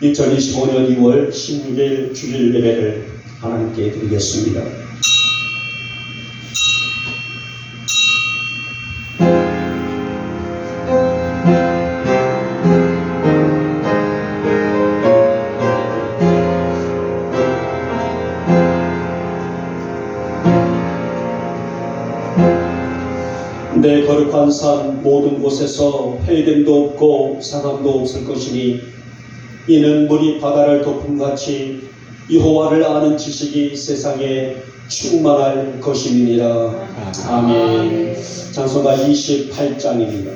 2025년 2월 16일 주일 예배를 하나님께 드리겠습니다. 내 거룩한 산 모든 곳에서 해됨도 없고 상함도 없을 것이니 이는 물이 바다를 덮음같이 여호와를 아는 지식이 세상에 충만할 것임이니라. 아멘. 찬송가 28장입니다.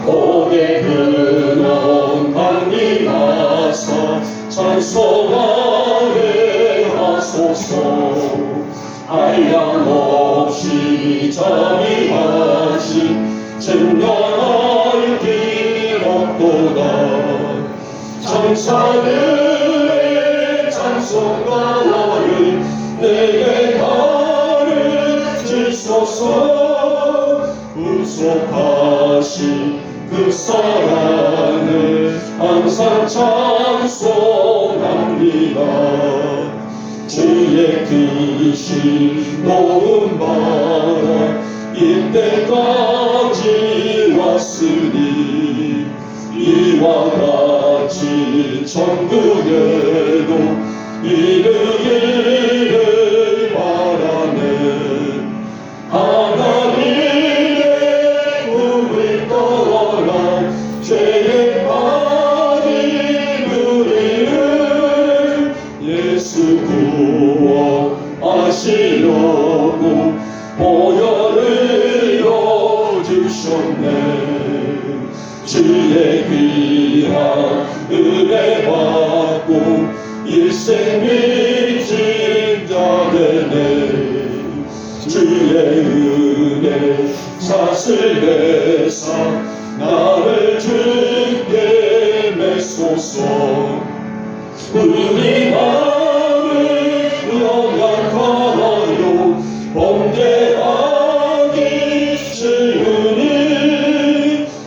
고개 드는 밤이 나서 찬송하게 하소서. 한량없이 자비하신 청년을 기록도다. 천사들의 찬송가를 내게 가르치소서. 구속하신 그 사랑을 항상 찬송합니다. 주의 뜻이 놓은 바라 이때까지 왔으니 이와 같이 천국에도 이르기를 바라네. 하나님의 품을 떠나 죄에 빠진 우리를 예수 구원하시려고 보혈을 넣어주셨네. 주의 귀한 은혜 받고 일생 믿진 자들네. 주의 은혜 사슬 내사 나를 주께 메소서. 우리 마음을 연약하여 범죄하기 쉬우니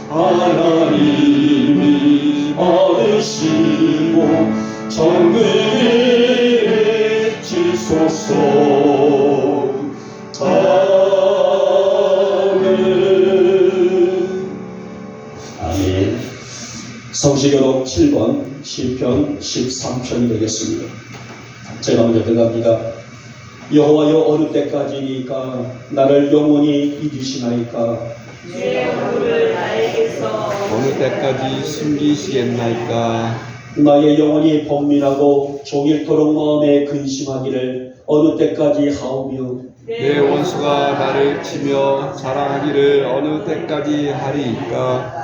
하나님이 받으시고 천국에 지소서. 아멘. 성시교록 7번 시편 13편이 되겠습니다. 제가 먼저 들어갑니다. 여호와여 어느 때까지니까 나를 영원히 잊으시나이까. 내 얼굴을 나에게서 어느 때까지 숨기시겠나이까. 나의 영혼이 번민하고 종일토록 마음에 근심하기를 어느 때까지 하오며. 내 원수가 나를 치며 자랑하기를 어느 때까지 하리이까.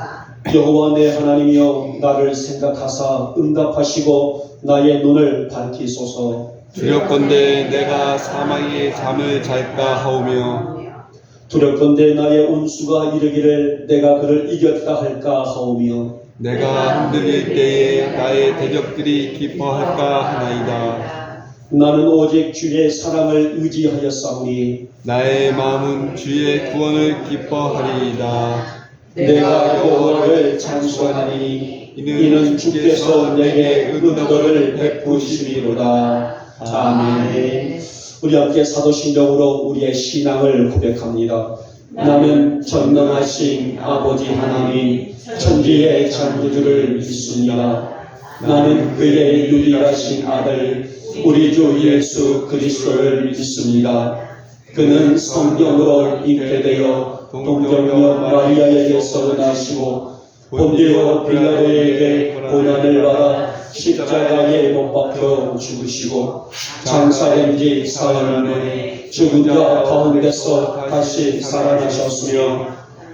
여호와 내 하나님이여 나를 생각하사 응답하시고 나의 눈을 밝히소서. 두렵건대 내가 사망의 잠을 잘까 하오며 두렵건대 나의 원수가 이르기를 내가 그를 이겼다 할까 하오며 내가 흔들릴 때에 나의 대적들이 기뻐할까 하나이다. 나는 오직 주의 사랑을 의지하였사오니 나의 마음은 주의 구원을 기뻐하리이다. 내가 여호와를 찬송하니 이는 주께서 내게 은혜를 베푸심이로다. 아멘. 우리 함께 사도신경으로 우리의 신앙을 고백합니다. 나는 전능하신 아버지 하나님 천지의 창조주를 믿습니다. 나는 그의 유일하신 아들 우리 주 예수 그리스도를 믿습니다. 그는 성령으로 잉태되어 동정녀 마리아에게서 나시고 본디오 빌라도에게 고난을 받아 십자가에 못 박혀 죽으시고 장사된 지 사흘 만에 죽은 자 가운데서 다시 살아나셨으며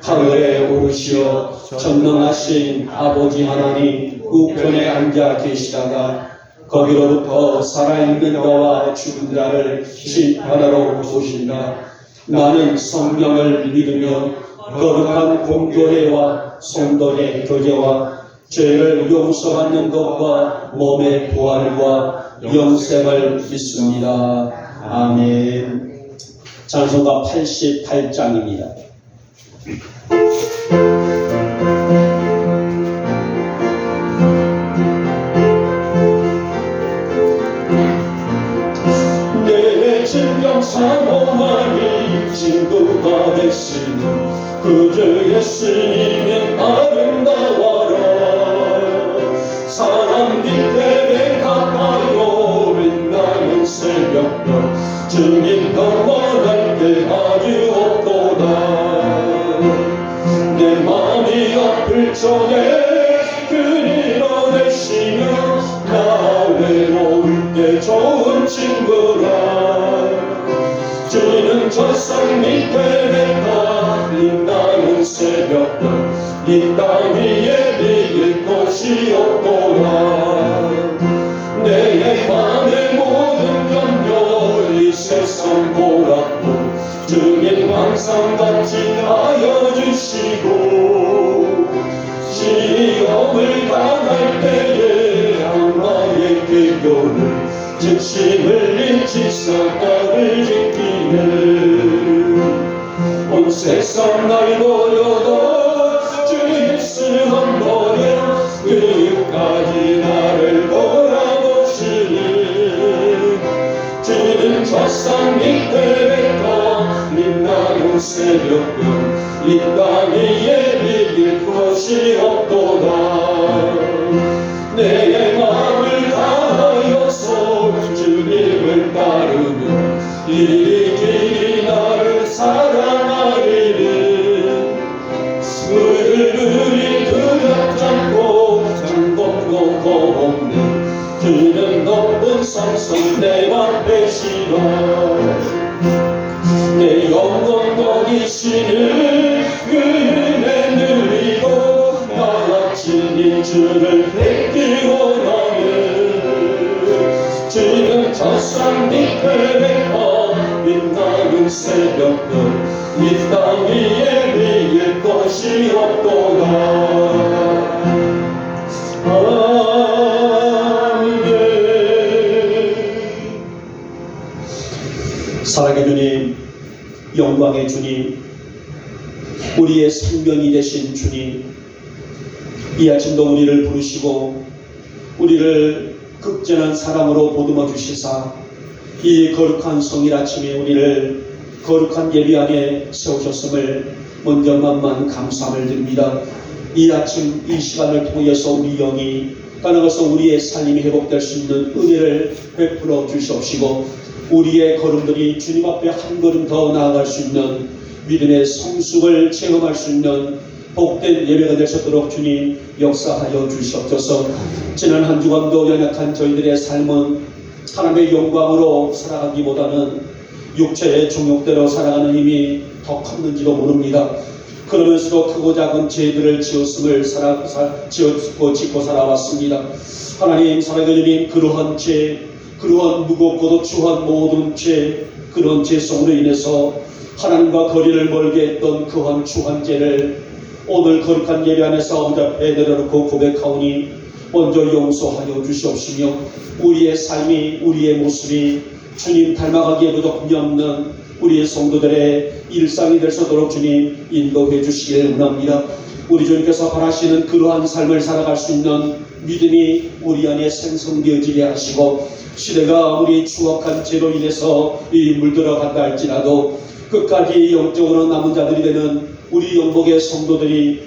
하늘에 오르시어 전능하신 아버지 하나님 우편에 앉아 계시다가 거기로부터 살아있는 자와 죽은 자를 심판하러 오신다. 나는 성령을 믿으며 거룩한 공교회와 성도의 교제와 죄를 용서받는 것과 몸의 부활과 영생을 믿습니다. 아멘. 찬송가 88장입니다. 내 진정 사모하니 친구가 되시는 그저 예수님은 아름다워라. 사람 밑에 가까이로 빛나는 새벽별 주님 영원할 때 아주 없도다. 내 마음이 아플 적에 그리로 되시며 나 외로울 때 좋은 친구라. 주는 저산 밑에 내가 빛나는 새벽별 이 땅 위에 비길 곳이 없도다. 내 맘의 모든 염려 이 세상 보라고 주님 항상 같이 하여 주시고 시험을 당할 때에 악마의 계교를 진심을 잃지 사과를 지키네. 온 세상 날 버려도 주 예수 한 번에 끝까지 나를 돌아보시니 주는 저산 밑에 가 빛나는 새벽별 이 땅 위에 비길 곳이 없도다. 내 마음을 다하여서 주님을 따르며 이 길이 나를 사랑하리니 물을 들여잡고 장법도 없네. 주는 높은 성성 내 앞에 실어 내 영혼 먹이시는 그 은혜 누리고 나아친 주를 뵙기 원하네. 주는 저산 밑에 빛나는 새벽별 이 땅 위에 비길 것이 없도다. 아멘. 사랑의 주님, 영광의 주님, 우리의 생명이 되신 주님, 이 아침도 우리를 부르시고 우리를 극전한 사랑으로 보듬어 주시사 이 거룩한 성일 아침에 우리를 거룩한 예배 안에 세우셨음을 먼저 만만 감사함을 드립니다. 이 아침 이 시간을 통해서 우리 영이 떠나가서 우리의 삶이 회복될 수 있는 은혜를 베풀어 주시옵시고 우리의 걸음들이 주님 앞에 한 걸음 더 나아갈 수 있는 믿음의 성숙을 체험할 수 있는 복된 예배가 되셨도록 주님 역사하여 주시옵소서. 지난 한 주간도 연약한 저희들의 삶은 하나님의 영광으로 살아가기보다는 육체의 종욕대로 살아가는 힘이 더 컸는지도 모릅니다. 그러면서도 크고 작은 죄들을 짓고 살아왔습니다. 하나님, 사랑의 주님, 그러한 죄, 그러한 무겁고도 추한 모든 죄, 그런 죄 속으로 인해서 하나님과 거리를 멀게 했던 그한 추한 죄를 오늘 거룩한 예배 안에서 아버지 앞에 내려놓고 고백하오니 먼저 용서하여 주시옵시며 우리의 삶이, 우리의 모습이 주님 닮아가기에 부족함이 없는 우리의 성도들의 일상이 될 수 있도록 주님 인도해 주시길 원합니다. 우리 주님께서 바라시는 그러한 삶을 살아갈 수 있는 믿음이 우리 안에 생성되어지게 하시고 시대가 우리 추악한 죄로 인해서 물들어간다 할지라도 끝까지 영적으로 남은 자들이 되는 우리 영복의 성도들이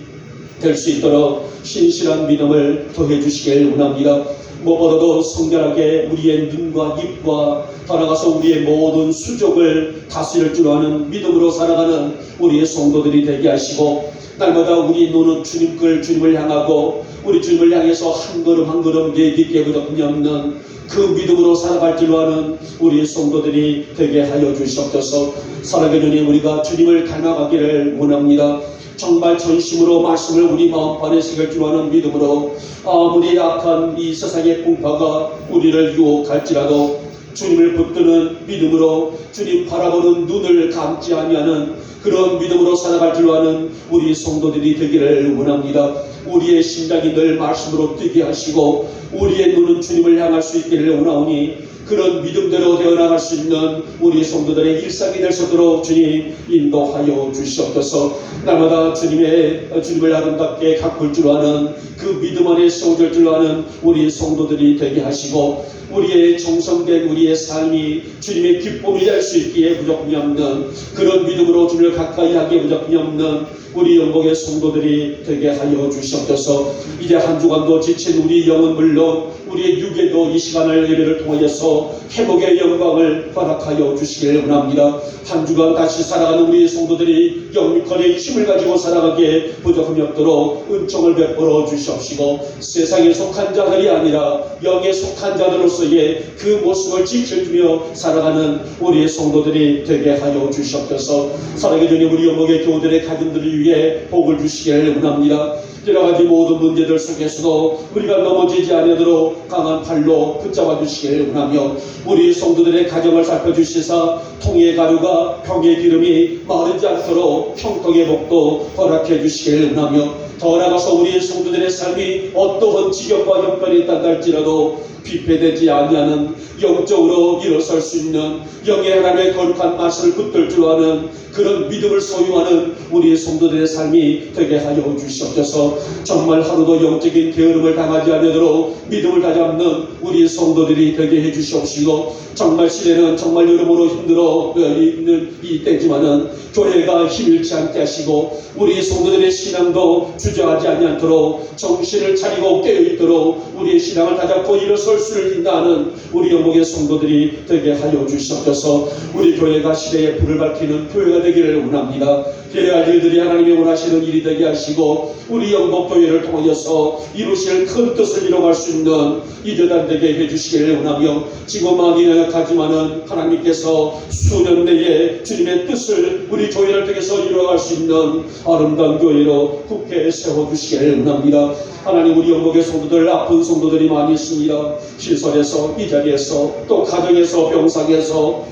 될 수 있도록 신실한 믿음을 더해 주시길 원합니다. 무엇보다도 성결하게 우리의 눈과 입과 따라가서 우리의 모든 수족을 다스릴 줄 아는 믿음으로 살아가는 우리의 성도들이 되게 하시고 날마다 우리 눈은 주님을 향하고 우리 주님을 향해서 한 걸음 한 걸음 내딛게 부족함이 없는 그 믿음으로 살아갈 줄 아는 우리의 성도들이 되게 하여 주시옵소서. 사랑의 주님, 우리가 주님을 닮아가기를 원합니다. 정말 전심으로 말씀을 우리 마음판에 새길 줄 아는 믿음으로 아무리 악한 이 세상의 풍파가 우리를 유혹할지라도 주님을 붙드는 믿음으로 주님 바라보는 눈을 감지 아니하는 그런 믿음으로 살아갈 줄 아는 우리 성도들이 되기를 원합니다. 우리의 심장이 늘 말씀으로 뛰게 하시고 우리의 눈은 주님을 향할 수 있기를 원하오니 그런 믿음대로 되어나갈 수 있는 우리 성도들의 일상이 될 수 있도록 주님 인도하여 주시옵소서. 날마다 주님을 아름답게 가꿀 줄 아는 그 믿음 안에 세워질 줄 아는 우리 성도들이 되게 하시고, 우리의 정성된 우리의 삶이 주님의 기쁨이 될 수 있기에 부족함이 없는, 그런 믿음으로 주님을 가까이 하기에 부족함이 없는 우리 영복의 성도들이 되게 하여 주시옵소서. 이제 한 주간도 지친 우리 영은 물론 우리의 육에도 이 시간을 예배를 통하여서 회복의 영광을 허락하여 주시길 원합니다. 한 주간 다시 살아가는 우리 성도들이 영육간의 힘을 가지고 살아가기에 부족함이 없도록 은총을 베풀어 주시옵시고, 세상에 속한 자들이 아니라 영에 속한 자들로서의 그 모습을 지켜주며 살아가는 우리의 성도들이 되게 하여 주시옵소서. 사랑해 주님, 우리 영복의 교우들의 가정들을 위해 복을 주시기를 원합니다. 여러 가지 모든 문제들 속에서도 우리가 넘어지지 않도록 강한 팔로 붙잡아 주시기를 원하며, 우리 성도들의 가정을 살펴주시사 통의 가루가 병의 기름이 마르지 않도록 형통의 복도 허락해 주시기를 원하며, 더 나아가서 우리 성도들의 삶이 어떠한 지경과 형편이 있다 할지라도 피폐되지 아니하는 영적으로 일어설 수 있는 영의 하나님의 거룩한 맛을 붙들 줄 아는 그런 믿음을 소유하는 우리의 성도들의 삶이 되게 하여 주시옵소서. 정말 하루도 영적인 게으름을 당하지 않도록 믿음을 다잡는 우리의 성도들이 되게 해 주시옵시고, 정말 시대는 정말 여러모로 힘들어 있는 이 때지만은 교회가 힘일지 않게 하시고 우리 성도들의 신앙도 주저하지 않도록 정신을 차리고 깨어있도록 우리의 신앙을 다잡고 일어설 수를 인도하는 우리 영복의 성도들이 되게 하여 주시옵소서. 우리 교회가 시대에 불을 밝히는 교회가 되기를 원합니다. 해야 일들이 하나님이 원하시는 일이 되게 하시고 우리 영복교회를 통하여서 이루실 큰 뜻을 이뤄갈 수 있는 이재단 되게 해주시기를 원하며, 지금 많이 가지만은 하나님께서 수년 내에 주님의 뜻을 우리 교회를 통해서 이뤄갈 수 있는 아름다운 교회로 굳게 세워주시기를 원합니다. 하나님, 우리 영복의 성도들, 아픈 성도들이 많이 있습니다. 시설에서, 이 자리에서, 또 가정에서, 병상에서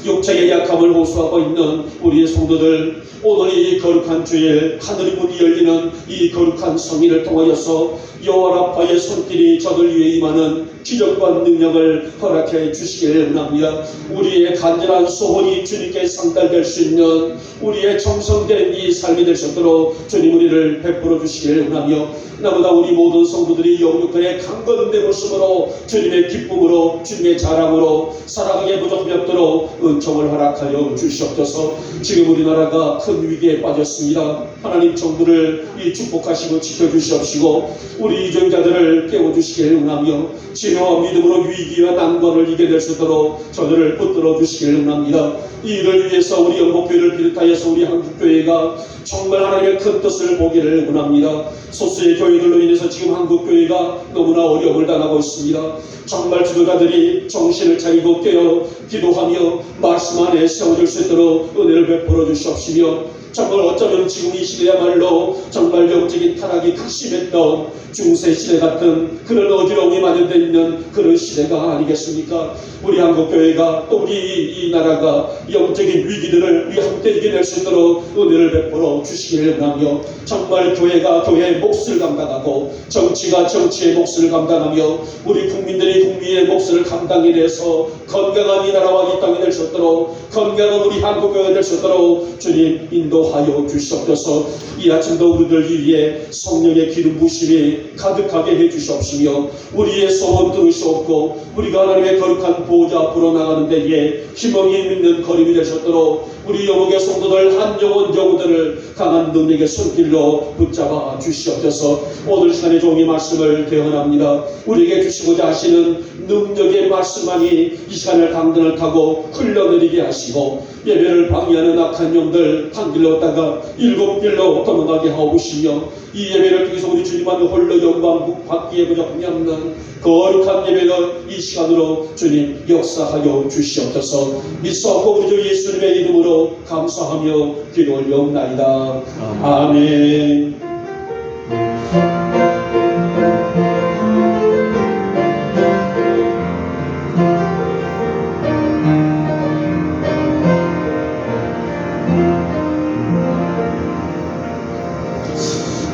육체의 약함을 호소하고 있는 우리의 성도들, 오늘 이 거룩한 주일 하늘의 문이 열리는 이 거룩한 성인을 통하여서 여호와의 손길이 저들 위에 임하는 기적과 능력을 허락해 주시기를 원합니다. 우리의 간절한 소원이 주님께 상달될 수 있는 우리의 정성된 이 삶이 될 수 있도록 주님 우리를 베풀어 주시기를 원하며, 나보다 우리 모든 성도들이 영육간의 강건된 모습으로 주님의 기쁨으로 주님의 자랑으로 살아가게 부족함이 없도록 은총을 허락하여 주시옵소서. 지금 우리나라가 큰 위기에 빠졌습니다. 하나님 정부를 축복하시고 지켜주시옵시고 우리 이정자들을 깨워주시기를 원하며, 진화와 믿음으로 위기와 난관을 이겨낼 수 있도록 저들을 붙들어 주시기를 원합니다. 이 일을 위해서 우리 영복교회를 비롯하여서 우리 한국교회가 정말 하나님의 큰 뜻을 보기를 원합니다. 소수의 교회들로 인해서 지금 한국교회가 너무나 어려움을 당하고 있습니다. 정말 지도자들이 정신을 차리고 깨어 기도하며 말씀 안에 세워질 수 있도록 은혜를 베풀어 주시옵시며, 정말 어쩌면 지금 이 시대야말로 정말 영적인 타락이 극심했던 중세 시대 같은 그런 어지러움이 만연되어 있는 그런 시대가 아니겠습니까? 우리 한국교회가 또 우리 이 나라가 영적인 위기들을 우리 함께 이겨낼 수 있도록 은혜를 베풀어 주시기를 원하며, 정말 교회가 교회의 몫을 감당하고 정치가 정치의 몫을 감당하며 우리 국민들이 국민의 몫을 감당해내서 건강한 이 나라와 이 땅이 될 수 있도록, 건강한 우리 한국교회가 될 수 있도록 주님 인도하여 주시옵소서. 이 아침도 우리들 위해 성령의 기름 부심이 가득하게 해주시옵시며, 우리의 소원 들으시옵고 우리가 하나님의 거룩한 보호자 앞으로 나가는 데에 희망이 있는 걸음이 되셨도록 우리 영국의 성도들 한 영혼 영혼들을 강한 능력의 손길로 붙잡아 주시옵소서. 오늘 시간에 종이 말씀을 대언합니다. 우리에게 주시고자 하시는 능력의 말씀만이 이 시간을 강등을 타고 흘러내리게 하시고, 예배를 방해하는 악한 영들 한 길로 다가 일곱 길로 도망가게 하옵시며, 이 예배를 통해서 우리 주님만 홀로 영광 받기에 부족함이 없는 거룩한 예배는 이 시간으로 주님 역사하여 주시옵소서. 믿사옵고 우리 주 예수님의 이름으로 감사하며 기도 올려옵나이다. 아멘.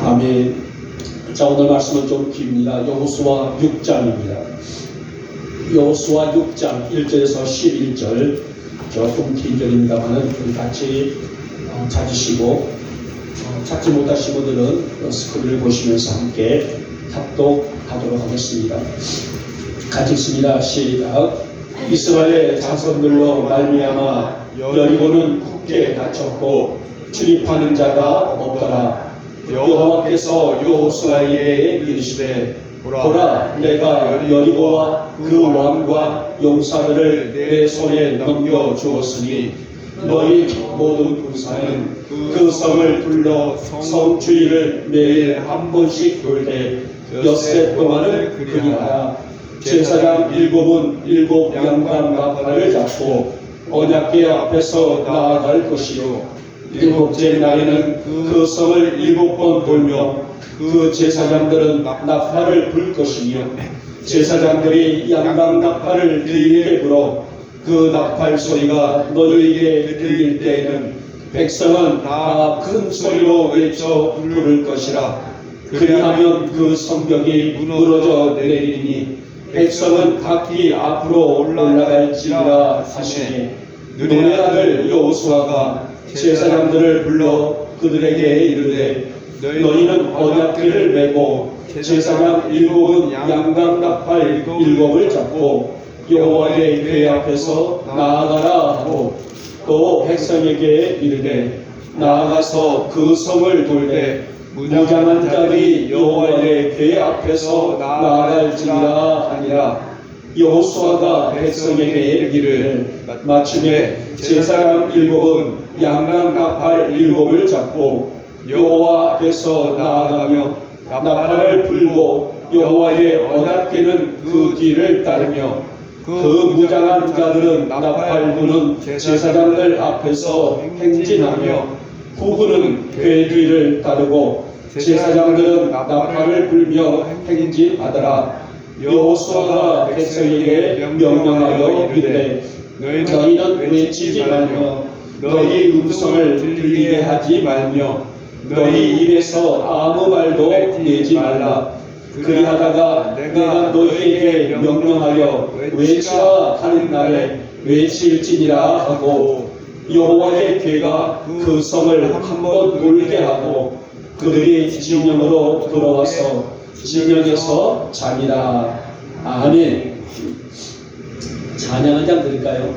아멘. 자, 오늘 말씀은 좀 깁니다. 여호수아 6장입니다. 여호수아 6장 1절에서 11절 조금 긴 절입니다만은 우리 같이 찾으시고 찾지 못하신 분들은 스크린을 보시면서 함께 합독하도록 하겠습니다. 같이 읽습니다. 시작. 이스라엘의 자손들로 말미암아 여리고는 굳게 닫혔고 출입하는 자가 없더라. 여호와께서 여호수아에게 이르시되 보라, 내가 여리고와 그 왕과 용사들을 내 손에 넘겨 주었으니 너희 모든 군사는 그 성을 둘러 성 주위를 매일 한 번씩 돌되 엿새 동안을 그리하라. 제사장 일곱은 일곱 양감 나팔을 잡고 언약궤 앞에서 나아갈 것이요 일곱째 날에는 그 성을 일곱 번 돌며 그 제사장들은 나팔을 불 것이며 제사장들이 양감 나팔을 들리게 불어 그 나팔 소리가 너희에게 들릴 때에는 백성은 다 큰 소리로 외쳐 부를 것이라. 그리하면 그 성벽이 무너져 내리니 백성은 각기 앞으로 올라갈지라 하시니 눈의 아들 여호수아가 제사장들을 불러 그들에게 이르되 너희는 언약궤를 메고 제사장 일곱은 양감 나팔 일곱을 잡고 여호와의 궤 앞에서 나아가라 하고 또 백성에게 이르되 나아가서 그 성을 돌되 무장한 자들이 여호와의 궤 앞에서 나아갈지니라 하니라. 여호수아가 백성에게 이르기를 마침에 제사장 일곱은 양감 나팔 일곱을 잡고 여호와 앞에서 나아가며 나팔을 불고 여호와의 언약궤는 그 뒤를 따르며 그 무장한 자들은 나팔 부는 제사장들 앞에서 행진하며 후군은 궤 뒤를 따르고 제사장들은 나팔을 불며 행진하더라. 여호수아가 백성에게 명령하여 이르되 너희는 외치지 말며 너희 음성을 들리게 하지 말며 너희 입에서 아무 말도 내지 말라. 그리하다가 내가 너희에게 명령하여 외치라 하는 날에 외칠지니라 하고 여호와의 궤가 그 성을 한번 돌게 하고 그들이 진영으로 돌아와서 진영에서 잠이라. 아멘. 찬양 한 장 드릴까요?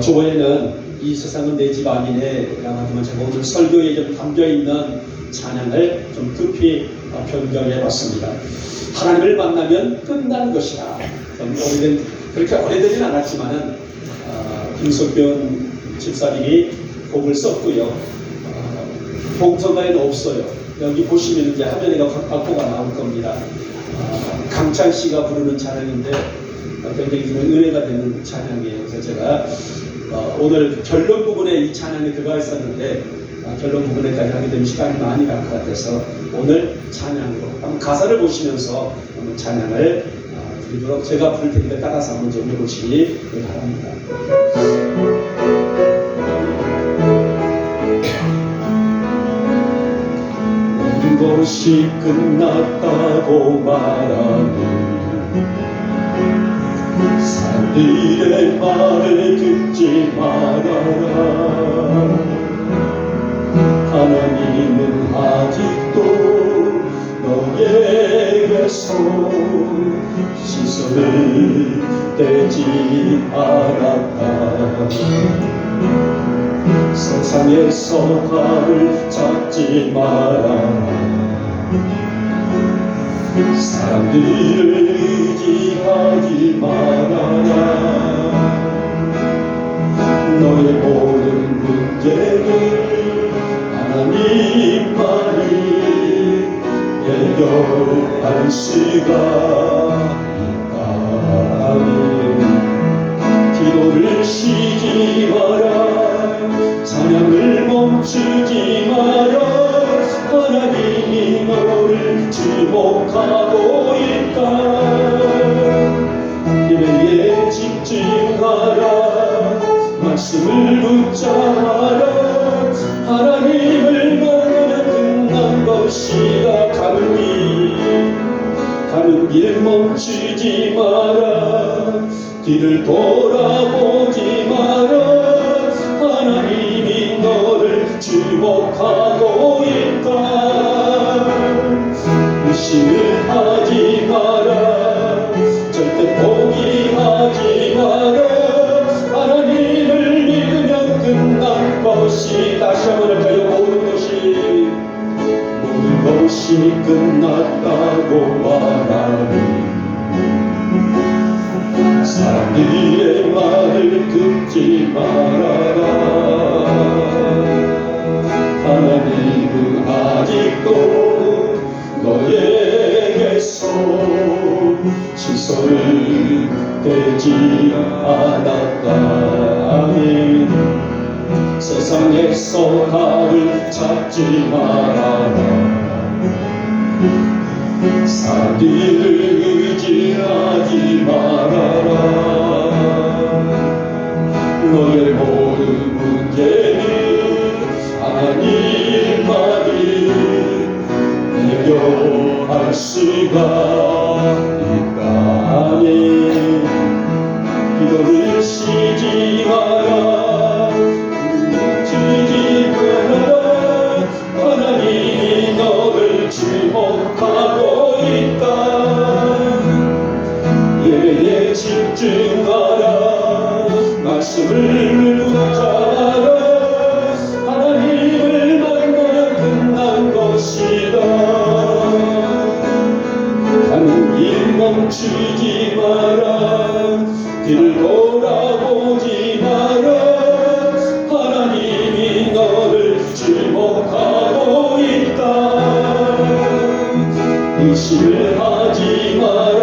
조회는 이 세상은 내 집 아니네 라고 제가 오늘 설교에 좀 담겨있는 찬양을 좀 급히 변경해봤습니다. 하나님을 만나면 끝나는 것이다. 그렇게 오래되진 않았지만은 김석균 집사님이 곡을 썼고요. 봉성가에는 없어요. 여기 보시면 이제 화면에 박보가 나올 겁니다. 강찬 씨가 부르는 찬양인데 굉장히 좀 은혜가 되는 찬양이에요. 그래서 제가 오늘 결론 부분에 이 찬양이 들어가 있었는데 결론 부분에까지 하게 되면 시간이 많이 갈 것 같아서 오늘 찬양으로 한번 가사를 보시면서 한번 찬양을 드리도록 제가 부를 테니까 따라서 한번 좀 해보시기 바랍니다. 것이 끝났다고 말하는 사람들의 말을 듣지 말아라. 하나님은 아직도 너에게서 시선을 떼지 않았다. 세상에서 답을 찾지 마라. 사람들을 의지하지 말아라. 너의 모든 문제를 하나님만이 해결할 수가 있다. 기도를 쉬지 마라. 찬양을 멈추지 마라. 하나님이 너를 주목하고 있다. 예배에 집중하라. 말씀을 붙잡아라. 하나님을 만나면 끝난 것이다. 가는 길 멈추지 마라. 뒤를 돌아보지 마라. 하나님이 너를 주목하고 있다. 의심을 하지 마라. 절대 포기하지 마라. 하나님을 믿으면 끝난 것이, 다시 한번 할까요? 모든 것이 끝났다고 말하니 사람들의 말을 듣지 말아라. 하나님은 아직도 너에게서 시선을 떼지 않았다. 아멘. 세상에서 답을 찾지 말아라. 사람들을 의지하지 말아라. 너의 모든 문제는 하나님만이 해결할 수가 있다. 아멘. 기도를 쉬지 마라. 멈추지 마라. 하나님이 너를 주목하고 있다. 예배에 집중하라. 말씀을 묵상하라. 하나님을 만나면 끝난 것이다. 가는 길 멈추지 마라. 뒤를 돌아보지 마라. 하나님이 너를 주목하고 있다. 의심을 하지 마라.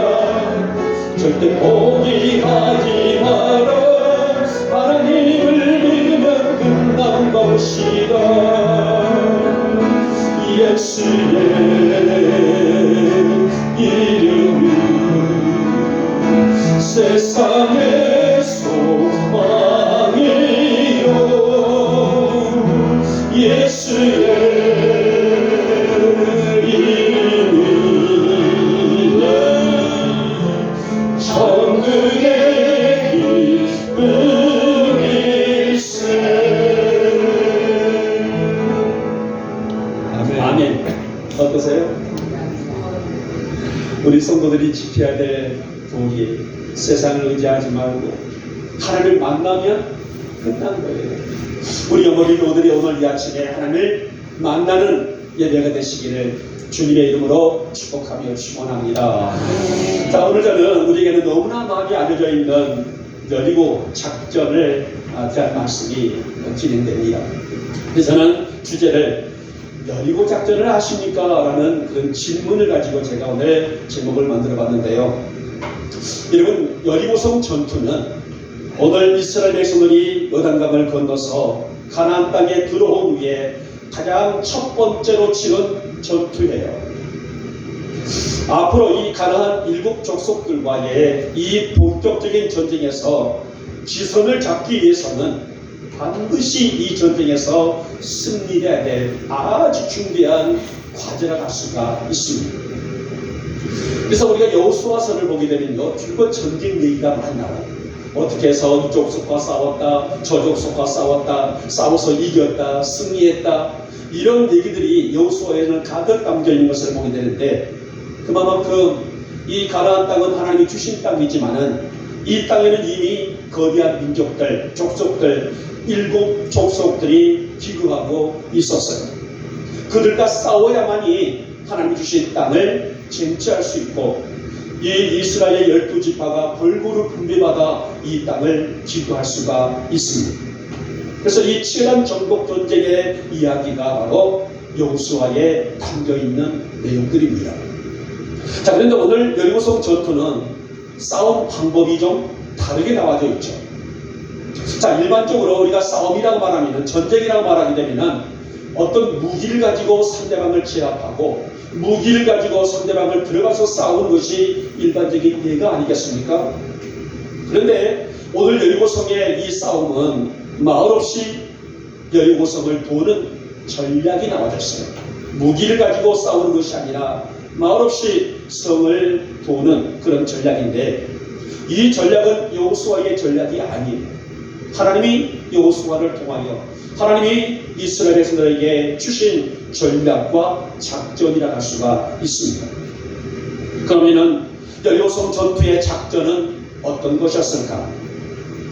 절대 포기하지 마라. 하나님을 믿으면 끝난 것이다. 예수의 이름이 세상의 소망이요. 예수의 이름이 천국의 기쁨일세. 아멘. 어떠세요? 우리 성도들이 지켜야 될 도리, 세상을 의지하지 말고 하나님을 만나면 끝난 거예요. 우리 어머니들이 오늘 이 아침에 하나님을 만나는 예배가 되시기를 주님의 이름으로 축복하며 축원합니다. 자, 오늘 저는 우리에게는 너무나 많이 알려져 있는 여리고 작전을 대한 말씀이 진행됩니다. 그래서 저는 주제를 여리고 작전을 아십니까? 라는 그런 질문을 가지고 제가 오늘 제목을 만들어 봤는데요. 여러분, 여리고성 전투는 오늘 이스라엘 백성들이 요단강을 건너서 가나안 땅에 들어온 후에 가장 첫 번째로 치른 전투예요. 앞으로 이 가나안 일곱 족속들과의 이 본격적인 전쟁에서 지선을 잡기 위해서는 반드시 이 전쟁에서 승리해야 될 아주 중대한 과제가 갈 수가 있습니다. 그래서 우리가 여호수아서를 보게 되면요, 줄곧 전쟁 얘기가 많이 나와요. 어떻게 해서 이쪽 족속과 싸웠다, 저쪽 족속과 싸웠다, 싸워서 이겼다, 승리했다, 이런 얘기들이 여호수아에는 가득 담겨 있는 것을 보게 되는데, 그만큼 이 가나안 땅은 하나님이 주신 땅이지만은 이 땅에는 이미 거대한 민족들, 족속들, 일곱 족속들이 기근하고 있었어요. 그들과 싸워야만이 하나님이 주신 땅을 쟁취할 수 있고, 이 이스라엘 12지파가 골고루 분배받아 이 땅을 지도할 수가 있습니다. 그래서 이 치열한 전국 전쟁의 이야기가 바로 여호수아에 담겨있는 내용들입니다. 자, 그런데 오늘 여리고성 전투는 싸움 방법이 좀 다르게 나와져 있죠. 자, 일반적으로 우리가 싸움이라고 말하면, 전쟁이라고 말하게 되면 어떤 무기를 가지고 상대방을 제압하고 무기를 가지고 상대방을 들어가서 싸우는 것이 일반적인 예가 아니겠습니까? 그런데 오늘 여리고성의 이 싸움은 말없이 여리고성을 도는 전략이 나와졌어요. 무기를 가지고 싸우는 것이 아니라 말없이 성을 도는 그런 전략인데, 이 전략은 여호수아의 전략이 아니에요. 하나님이 여호수아를 통하여 하나님이 이스라엘 백성들에게 주신 전략과 작전이라 할 수가 있습니다. 그러면은 여리고성 전투의 작전은 어떤 것이었을까?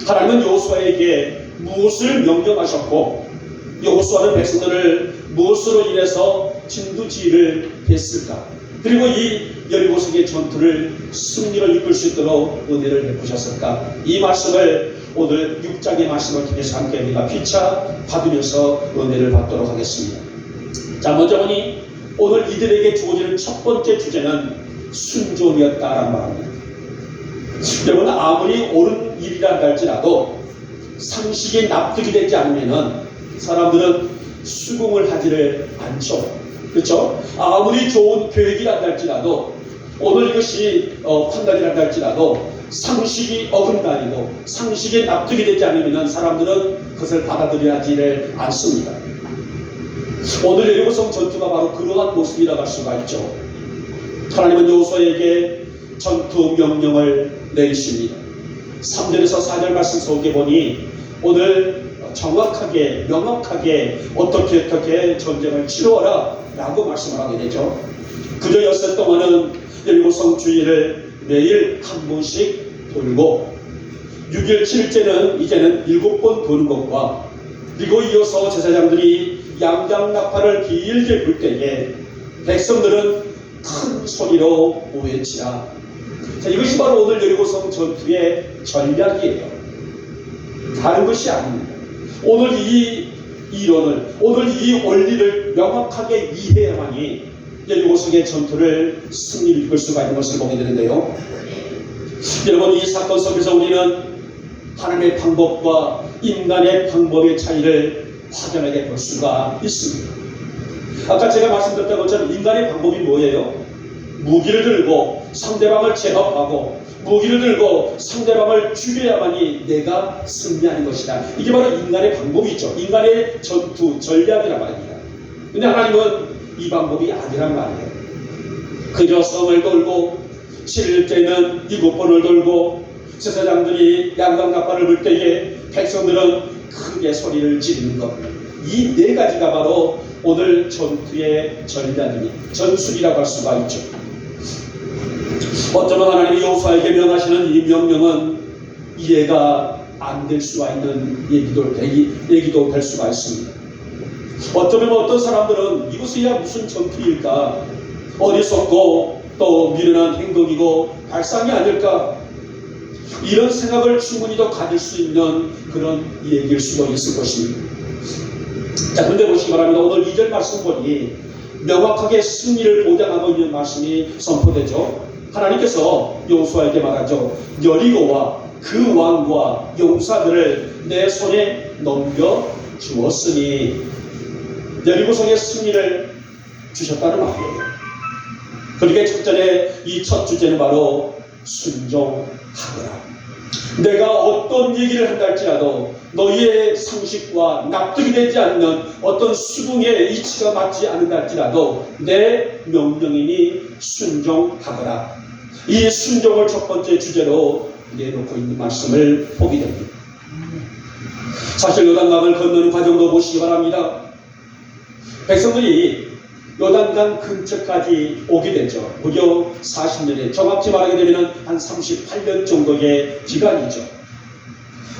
하나님은 여호수아에게 무엇을 명령하셨고 여호수아는 백성들을 무엇으로 인해서 진두지휘를 했을까? 그리고 이 여리고성의 전투를 승리로 이끌 수 있도록 은혜를 베푸셨을까? 이 말씀을 오늘 6장의 말씀을 통해서 함께 우리가 피차 받으면서 은혜를 받도록 하겠습니다. 자, 먼저 보니 오늘 이들에게 주어지는 첫 번째 주제는 순종이었다라는 말입니다. 여러분, 아무리 옳은 일이라 할지라도 상식이 납득이 되지 않으면 사람들은 수긍을 하지를 않죠. 그렇죠? 아무리 좋은 계획이라 할지라도 오늘 이것이 판단이라 할지라도 상식이 어긋나고 상식에 납득이 되지 않으면 사람들은 그것을 받아들여지를 않습니다. 오늘 여리고성 전투가 바로 그러한 모습이라고 할 수가 있죠. 하나님은 여호수아에게 전투 명령을 내리십니다. 3절에서 4절 말씀 속에 보니 오늘 정확하게 명확하게 어떻게 전쟁을 치루어라 라고 말씀을 하게 되죠. 그저 엿새 동안은 여리고성 주위를 매일 한 번씩 돌고 6일 7일째는 이제는 7번 도는 것과 그리고 이어서 제사장들이 양장나팔을 길게 불 때에 백성들은 큰 소리로 외치라. 자, 이것이 바로 오늘 여리고성 전투의 전략이에요. 다른 것이 아닙니다. 오늘 이 이론을, 오늘 이 원리를 명확하게 이해해야만이 여리고성의 전투를 승리를 이끌 수가 있는 것을 보게 되는데요. 여러분, 이 사건 속에서 우리는 하나님의 방법과 인간의 방법의 차이를 확연하게 볼 수가 있습니다. 아까 제가 말씀드렸던 것처럼 인간의 방법이 뭐예요? 무기를 들고 상대방을 제압하고 무기를 들고 상대방을 죽여야만이 내가 승리하는 것이다. 이게 바로 인간의 방법이죠. 인간의 전투 전략이란 말입니다. 근데 하나님은 이 방법이 아니란 말이에요. 그저 성을 돌고 7일째는 7번을 돌고 제사장들이 양강나팔을 불 때에 백성들은 크게 소리를 지르는 것. 이 네 가지가 바로 오늘 전투의 전략이니 전술이라고 할 수가 있죠. 어쩌면 하나님이 여호수아에게 명하시는 이 명령은 이해가 안 될 수가 있는 얘기도 될 수가 있습니다. 어쩌면 어떤 사람들은 이것이야 무슨 전투일까? 어리석고 또 미련한 행동이고 발상이 아닐까? 이런 생각을 충분히 더 가질 수 있는 그런 얘기일 수도 있을 것입니다. 자, 그런데 보시기 바랍니다. 오늘 2절 말씀 보니 명확하게 승리를 보장하고 있는 말씀이 선포되죠. 하나님께서 여호수아에게 말하죠. 여리고와 그 왕과 용사들을 내 손에 넘겨 주었으니 여리고성의 승리를 주셨다는 말이에요. 그러니까 첫전에 이 첫 주제는 바로 순종하거라. 내가 어떤 얘기를 한다 할지라도 너희의 상식과 납득이 되지 않는 어떤 수긍의 이치가 맞지 않는다 할지라도 내 명령이니 순종하거라. 이 순종을 첫 번째 주제로 내놓고 있는 말씀을 보게 됩니다. 사실 요단강을 건너는 과정도 보시기 바랍니다. 백성들이 요단강 근처까지 오게 되죠. 무려 40년에 정확히 말하게 되면 한 38년 정도의 기간이죠.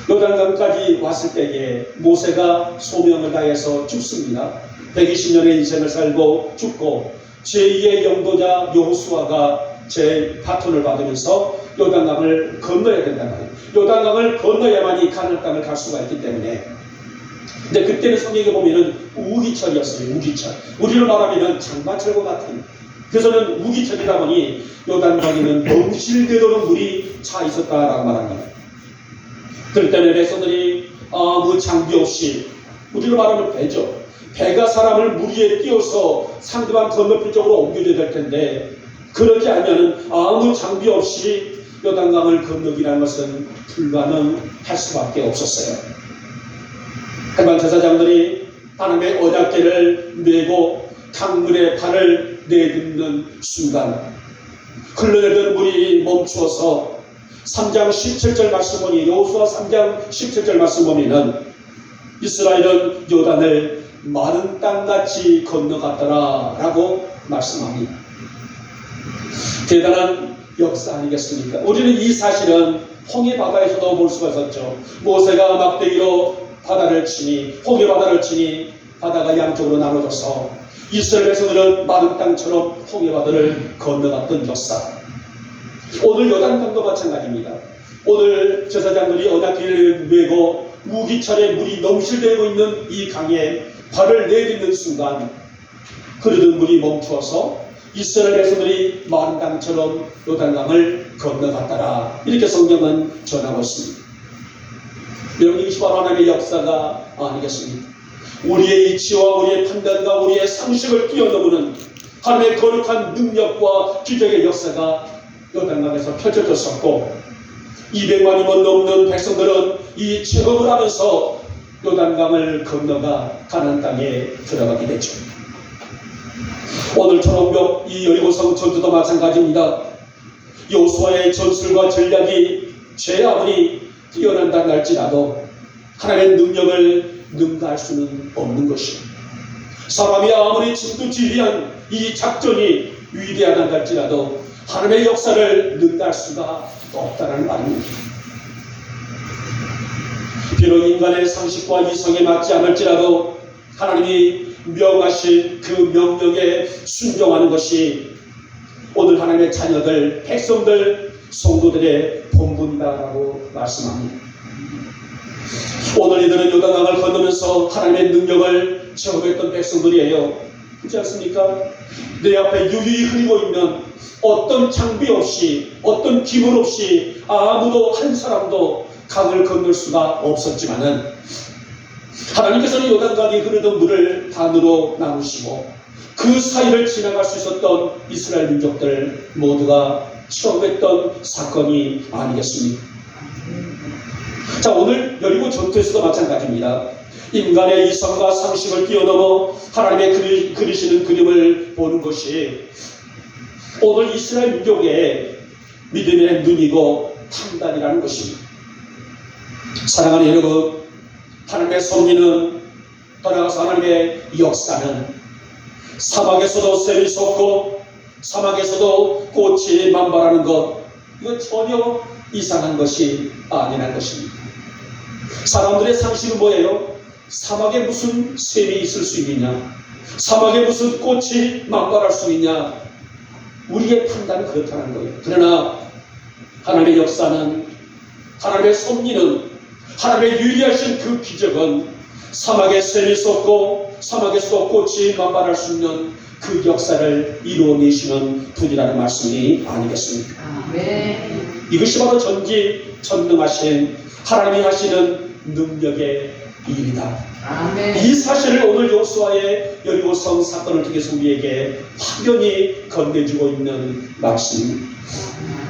요단강까지 왔을 때에 모세가 소명을 다해서 죽습니다. 120년의 인생을 살고 죽고 제2의 영도자 여호수아가 제 바톤을 받으면서 요단강을 건너야 된다는 거예요. 요단강을 건너야만이 가나안 땅을 갈 수가 있기 때문에. 근데 그때는 성경에 보면은 우기철이었어요. 우기철. 우리로 말하면 장마철과 같은. 그래서는 우기철이다 보니 요단강에는 넘실대도록 물이 차 있었다라고 말합니다. 그럴 때는 백성들이 아무 장비 없이, 우리로 말하면 배죠. 배가 사람을 물 위에 띄워서 상대방 건너편 쪽으로 옮겨줘야 될 텐데 그렇지 않으면 아무 장비 없이 요단강을 건너기라는 것은 불가능할 수밖에 없었어요. 하지만 제사장들이 하나님의 언약궤를 메고 강물에 발을 내딛는 순간 흘러내리던 물이 멈추어서 3장 17절 말씀 보니 여호수아 3장 17절 말씀 보면은 이스라엘은 요단을 마른 땅같이 건너갔더라 라고 말씀합니다. 대단한 역사 아니겠습니까? 우리는 이 사실은 홍해 바다에서도 볼 수가 있었죠. 모세가 막대기로 바다를 치니 홍해 바다를 치니 바다가 양쪽으로 나눠져서 이스라엘 백성들은 마른 땅처럼 홍해 바다를 건너갔던 역사. 오늘 요단강도 마찬가지입니다. 오늘 제사장들이 언약궤를 메고 무기철에 물이 넘실대고 있는 이 강에 발을 내딛는 순간 흐르는 물이 멈추어서 이스라엘 백성들이 마른 땅처럼 요단강을 건너갔더라. 이렇게 성경은 전하고 있습니다. 여러분, 이것이 바로 하나님의 역사가 아니겠습니까? 우리의 이치와 우리의 판단과 우리의 상식을 뛰어넘는 하나님의 거룩한 능력과 기적의 역사가 요단강에서 펼쳐졌었고 200만이면 넘는 백성들은 이 체험을 하면서 요단강을 건너가 가나안 땅에 들어가게 됐죠. 오늘 초록벽 이 여리고성 전투도 마찬가지입니다. 여호수아의 전술과 전략이 제 아무리 뛰어난다 할지라도 하나님의 능력을 능가할 수는 없는 것이요. 사람이 아무리 진두지휘한 이 작전이 위대하다 할지라도 하나님의 역사를 능가할 수가 없다는 말입니다. 비록 인간의 상식과 이성에 맞지 않을지라도 하나님이 명하신 그 명령에 순종하는 것이 오늘 하나님의 자녀들, 백성들, 성도들의 본분이다라고 말씀합니다. 오늘 이들은 요단강을 건너면서 하나님의 능력을 체험했던 백성들이에요. 그렇지 않습니까? 내 앞에 유유히 흐르고 있는 어떤 장비 없이 어떤 기물 없이 아무도 한 사람도 강을 건널 수가 없었지만은 하나님께서는 요단강이 흐르던 물을 반으로 나누시고 그 사이를 지나갈 수 있었던 이스라엘 민족들 모두가 체험했던 사건이 아니겠습니까? 자, 오늘 여리고 전투에서도 마찬가지입니다. 인간의 이성과 상식을 뛰어넘어 하나님의 그리시는 그림을 보는 것이 오늘 이스라엘 민족의 믿음의 눈이고 판단이라는 것입니다. 사랑하는 여러분, 하나님의 섭리는 떠나가서 하나님의 역사는 사막에서도 샘이 솟고 사막에서도 꽃이 만발하는 것, 이건 전혀 이상한 것이 아니라는 것입니다. 사람들의 상식은 뭐예요? 사막에 무슨 샘이 있을 수 있느냐? 사막에 무슨 꽃이 만발할 수 있냐? 우리의 판단은 그렇다는 거예요. 그러나 하나님의 역사는, 하나님의 섭리는, 하나님의 유리하신 그 기적은 사막에 샘이 솟고 사막에서도 꽃이 만발할 수 있는 그 역사를 이루어내시는 분이라는 말씀이 아니겠습니까? 아멘. 이것이 바로 전지전능하신 하나님이 하시는 능력의 일이다. 아멘. 이 사실을 오늘 여호수아의 여리고성 사건을 통해서 우리에게 확연히 건네주고 있는 말씀입니다.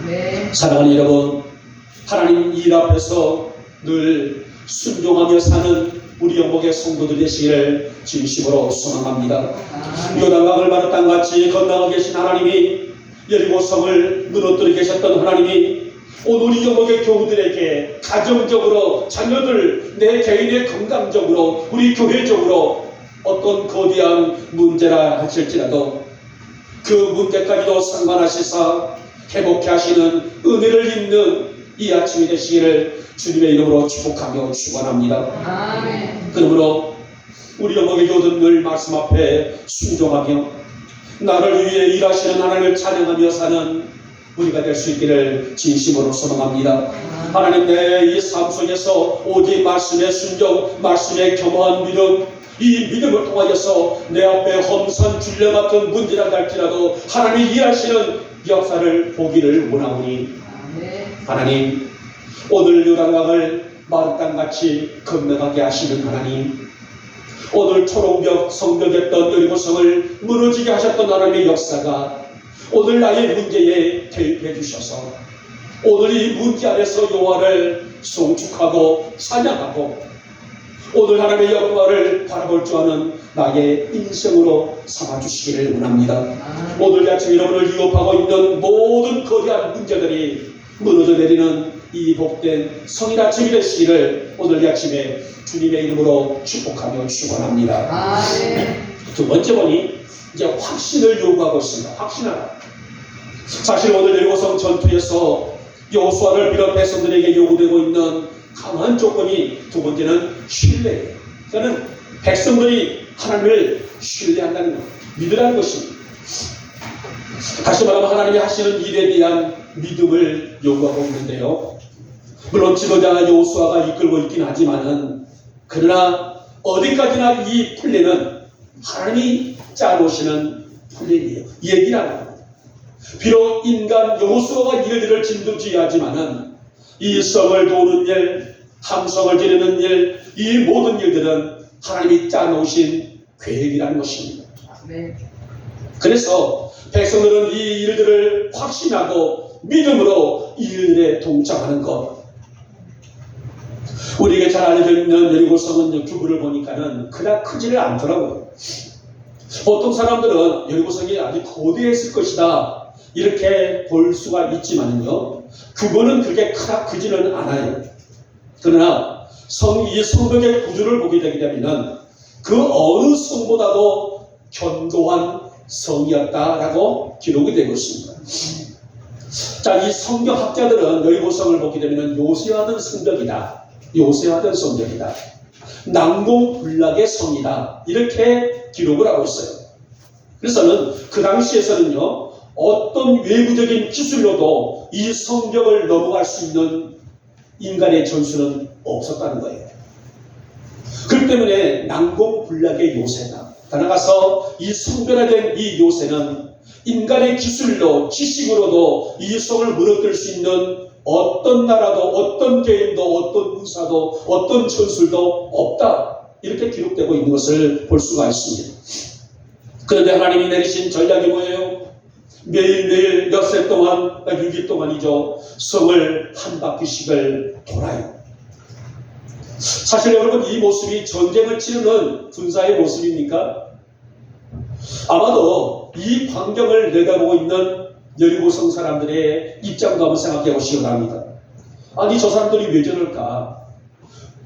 아멘. 사랑하는 여러분, 하나님 일 앞에서 늘 순종하며 사는 우리 영복의 성도들 되시기를 진심으로 소망합니다. 요단강을 마른 땅같이 건너가 계신 하나님이, 여리고성을 무너뜨려 계셨던 하나님이 오늘 우리 영복의 교우들에게 가정적으로, 자녀들, 내 개인의 건강적으로, 우리 교회적으로 어떤 거대한 문제라 하실지라도 그 문제까지도 상관하시사 회복케 하시는 은혜를 입는 이 아침이 되시기를 주님의 이름으로 축복하며 축원합니다. 아멘. 그러므로 우리 영복의 교우들 늘 말씀 앞에 순종하며 나를 위해 일하시는 하나님을 찬양하며 사는 우리가 될 수 있기를 진심으로 소망합니다. 하나님, 내 이 삶 속에서 오직 말씀의 순종, 말씀의 겸허한 믿음, 이 믿음을 통하여서 내 앞에 험산 줄레 같은 문제라 할지라도 하나님이 일하시는 역사를 보기를 원하오니, 하나님, 오늘 요단강을 마른 땅같이 건너가게 하시는 하나님, 오늘 초록벽 성벽했던 여리고성을 무너지게 하셨던 하나님의 역사가 오늘 나의 문제에 개입해 주셔서 오늘 이 문제 안에서 여호와를 송축하고 찬양하고 오늘 하나님의 영광을 바라볼 줄 아는 나의 인생으로 삼아주시기를 원합니다. 오늘 아침 여러분을 위협하고 있는 모든 거대한 문제들이 무너져 내리는 이 복된 성인 아침이 되시기를 오늘 이 아침에 주님의 이름으로 축복하며 축원합니다. 아멘. 두 번째 번이 이제 확신을 요구하고 있습니다. 확신하라. 사실 오늘 여리고성 전투에서 여호수아를 비롯 백성들에게 요구되고 있는 강한 조건이 두 번째는 신뢰예요. 그러니까 백성들이 하나님을 신뢰한다는 것, 믿으라는 것입니다. 다시 말하면 하나님이 하시는 일에 대한 믿음을 요구하고 있는데요. 물론 지도자 여호수아가 이끌고 있긴 하지만은 그러나 어디까지나 이 플랜은 하나님이 짜놓으시는 플랜이에요. 얘기라는 겁니다. 비록 인간 여호수아가 이들을 진두지휘하지만은 이 성을 도우는 일, 함성을 지르는 일, 이 모든 일들은 하나님이 짜놓으신 계획이라는 것입니다. 네. 그래서 백성들은 이 일들을 확신하고 믿음으로 이 일에 동참하는 것. 우리에게 잘 알려져 있는 여리고성은 규모를 보니까는 그닥 크지를 않더라고요. 보통 사람들은 여리고성이 아주 거대했을 것이다 이렇게 볼 수가 있지만요, 규모는 그렇게 크지는 않아요. 그러나 이 성벽의 구조를 보게 되게 되면 그 어느 성보다도 견고한 성이었다라고 기록이 되고 있습니다. 자, 이 성경학자들은 여리고성을 보게 되면 요새화된 성벽이다, 요새화된 성벽이다, 난공불락의 성이다 이렇게 기록을 하고 있어요. 그래서는 그 당시에서는요, 어떤 외부적인 기술로도 이 성벽을 넘어갈 수 있는 인간의 전술은 없었다는 거예요. 그렇기 때문에 난공불락의 요새다. 더 나아가서 이 성별화된 이 요새는 인간의 기술로, 지식으로도 이 성을 무너뜨릴 수 있는 어떤 나라도, 어떤 개인도, 어떤 의사도, 어떤 전술도 없다 이렇게 기록되고 있는 것을 볼 수가 있습니다. 그런데 하나님이 내리신 전략이 뭐예요? 매일매일 몇세 동안, 6일 동안이죠, 성을 한 바퀴씩을 돌아요. 사실 여러분, 이 모습이 전쟁을 치르는 군사의 모습입니까? 아마도 이 광경을 내다보고 있는 여리고성 사람들의 입장도 한번 생각해 보시기 바랍니다. 아니, 저 사람들이 왜 저럴까?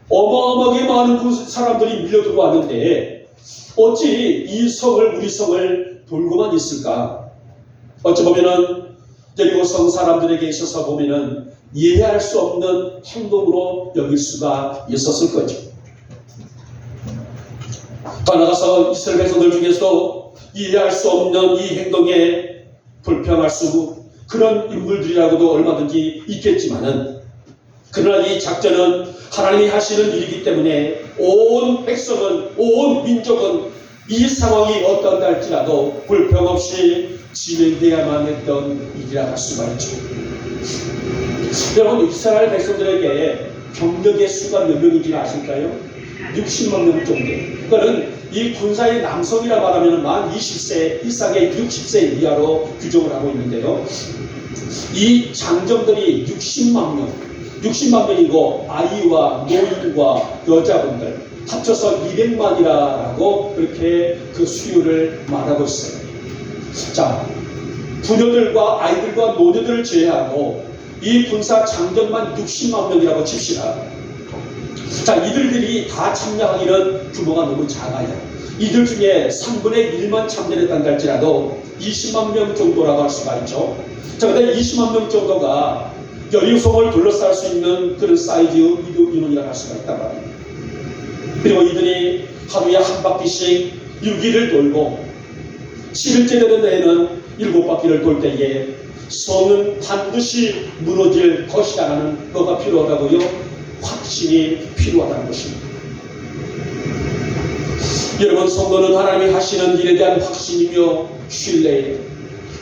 어마어마하게 많은 사람들이 밀려 들어왔는데 어찌 이 성을, 우리 성을 돌고만 있을까? 어찌 보면은 여리고성 사람들에게 있어서 보면은 이해할 수 없는 행동으로 여길 수가 있었을 거죠. 더 나아가서 이스라엘 백성들 중에서도 이해할 수 없는 이 행동에 불평할 수, 그런 인물들이라고도 얼마든지 있겠지만은, 그러나 이 작전은 하나님이 하시는 일이기 때문에 온 백성은, 온 민족은 이 상황이 어떤가 할지라도 불평 없이 진행되어야만 했던 일이라 할 수가 있죠. 여러분, 이스라엘 백성들에게 병력의 수가 몇 명인지 아실까요? 60만 명 정도. 그거는 이 군사의 남성이라 말하면 만 20세 이상의 60세 이하로 규정을 하고 있는데요. 이 장정들이 60만 명이고 아이와 노인과 여자분들 합쳐서 200만이라고 그렇게 그 수요를 말하고 있어요. 자, 부녀들과 아이들과 노녀들을 제외하고 이 군사 장정만 60만 명이라고 칩시다. 자, 이들이 다 참여하기는 규모가 너무 작아요. 이들 중에 3분의 1만 참여했다는 할지라도 20만 명 정도라고 할 수가 있죠. 자, 근데 20만 명 정도가 여리고성을 둘러쌀 수 있는 그런 사이즈 인원이라고 할 수가 있단 말이에요. 그리고 이들이 하루에 한 바퀴씩 6일을 돌고 7일째 되는 데에는 7바퀴를 돌 때에 성은 반드시 무너질 것이라는 뭐가 필요하다고요? 확신이 필요하다는 것입니다. 여러분, 성도는 하나님이 하시는 일에 대한 확신이며 신뢰예요.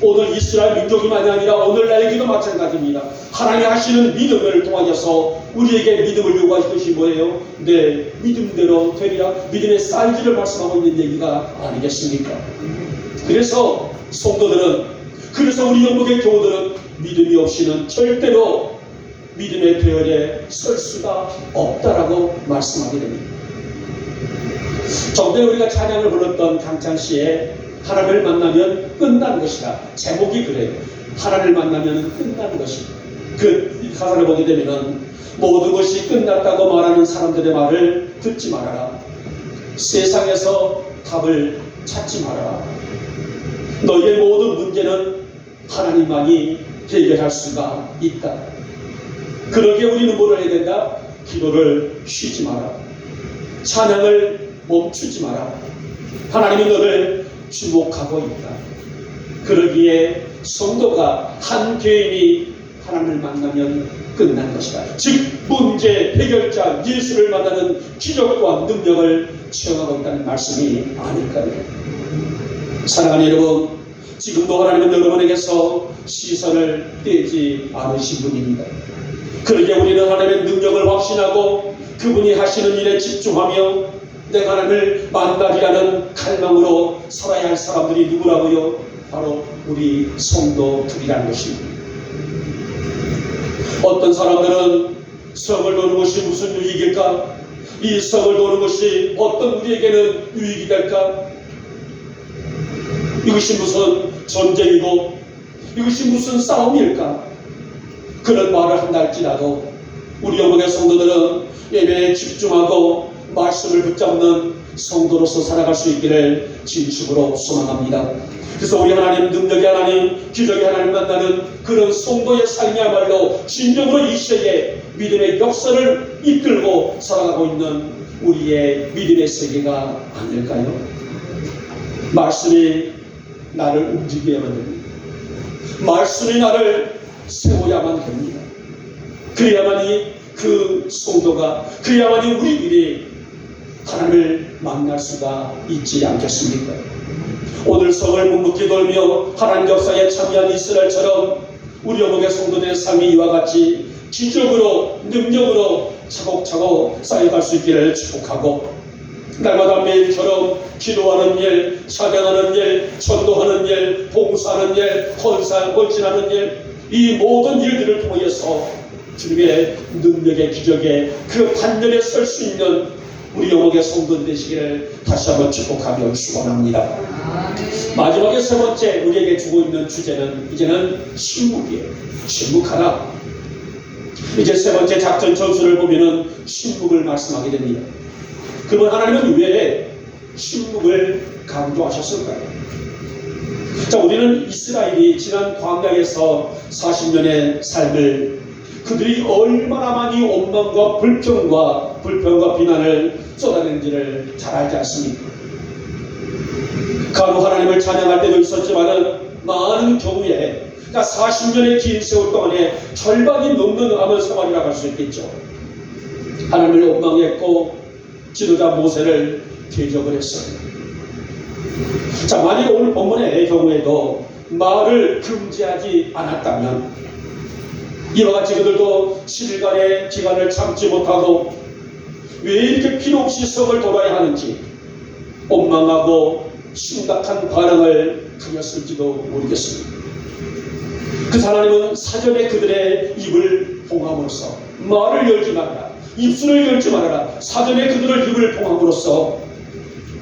오늘 이스라엘 민족이만이 아니라 오늘날에게도 마찬가지입니다. 하나님이 하시는 믿음을 통하여서 우리에게 믿음을 요구하신 것이 뭐예요? 네, 믿음대로 되리라. 믿음의 사이즈를 말씀하고 있는 얘기가 아니겠습니까? 그래서 성도들은, 그래서 우리 영국의 교우들은 믿음이 없이는 절대로 믿음의 대열에 설 수가 없다라고 말씀하게 됩니다. 전에 우리가 찬양을 불렀던 강찬씨의 하나님을 만나면 끝나는 것이다. 제목이 그래요. 하나님을 만나면 끝나는 것이다. 그 가사를 보게 되면은 모든 것이 끝났다고 말하는 사람들의 말을 듣지 말아라. 세상에서 답을 찾지 말아라. 너희의 모든 문제는 하나님만이 해결할 수가 있다. 그러기에 우리는 뭘 해야 된다? 기도를 쉬지 마라. 찬양을 멈추지 마라. 하나님이 너를 주목하고 있다. 그러기에 성도가 한 개인이 하나님을 만나면 끝난 것이다. 즉 문제 해결자 예수를 만나는 기적과 능력을 체험하고 있다는 말씀이 아닐까요? 사랑하는 여러분, 지금도 하나님은 여러분에게서 시선을 떼지 않으신 분입니다. 그러기에 우리는 하나님의 능력을 확신하고 그분이 하시는 일에 집중하며 내가 하나님을 만나리라는 갈망으로 살아야 할 사람들이 누구라고요? 바로 우리 성도들이라는 것입니다. 어떤 사람들은 성을 도는 것이 무슨 유익일까? 이 성을 도는 것이 어떤 우리에게는 유익이 될까? 이것이 무슨 전쟁이고 이것이 무슨 싸움일까? 그런 말을 한다 할지라도 우리 영혼의 성도들은 예배에 집중하고 말씀을 붙잡는 성도로서 살아갈 수 있기를 진심으로 소망합니다. 그래서 우리 하나님, 능력의 하나님, 기적의 하나님 만나는 그런 성도의 삶이야말로 진정으로 이 시대에 믿음의 역사를 이끌고 살아가고 있는 우리의 믿음의 세계가 아닐까요? 말씀이 나를 움직여야만 됩니다. 말씀이 나를 세워야만 됩니다. 그래야만이 그 성도가, 그래야만이 우리들이 하나님을 만날 수가 있지 않겠습니까? 오늘 성을 묵묵히 돌며 하나님 역사에 참여한 이스라엘처럼 우리 영혼의 성도들의 삶이 이와 같이 기적으로 능력으로 차곡차곡 쌓여갈 수 있기를 축복하고 날마다 매일처럼 기도하는 일, 찬양하는 일, 전도하는 일, 봉사하는 일, 헌신하는 일, 이 모든 일들을 통해서 주님의 능력의 기적에 그 반열에 설 수 있는 우리 영혼의 성도 되시기를 다시 한번 축복하며 축원합니다. 마지막에 세 번째 우리에게 주고 있는 주제는 이제는 침묵이에요. 침묵하라. 이제 세 번째 작전 전술을 보면은 침묵을 말씀하게 됩니다. 그러면 하나님은 왜 침묵을 강조하셨을까요? 자, 우리는 이스라엘이 지난 광야에서 40년의 삶을 그들이 얼마나 많이 원망과 불평과 비난을 쏟아낸지를 잘 알지 않습니까? 간혹 하나님을 찬양할 때도 있었지만은 많은 경우에 40년의 긴 세월 동안에 절반이 넘는 암을 생활이라고 할 수 있겠죠. 하나님을 원망했고 지도자 모세를 대적을 했어요. 자, 만일 오늘 본문의 경우에도 말을 금지하지 않았다면 이와 같이 그들도 7일간의 기간을 참지 못하고 왜 이렇게 필요 없이 성을 돌아야 하는지 원망하고 심각한 반응을 가졌을지도 모르겠습니다. 그 하나님은 사전에 그들의 입을 봉함으로써 말을 열지 말아라, 입술을 열지 말아라, 사전에 그들의 입을 봉함으로써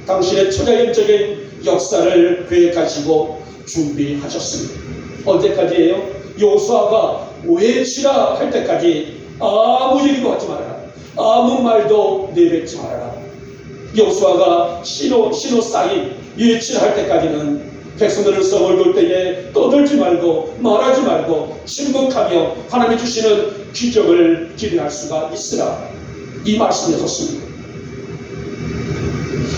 당신의 초자연적인 역사를 계획하시고 준비하셨습니다. 언제까지예요? 여호수아가 외치라 할 때까지 아무 얘기도 하지 말아라, 아무 말도 내뱉지 말아라. 여호수아가 시노 사인 외치라 할 때까지는 백성들은 성을 돌 때에 떠들지 말고 말하지 말고 침묵하며 하나님이 주시는 기적을 기대할 수가 있으라, 이 말씀이었습니다.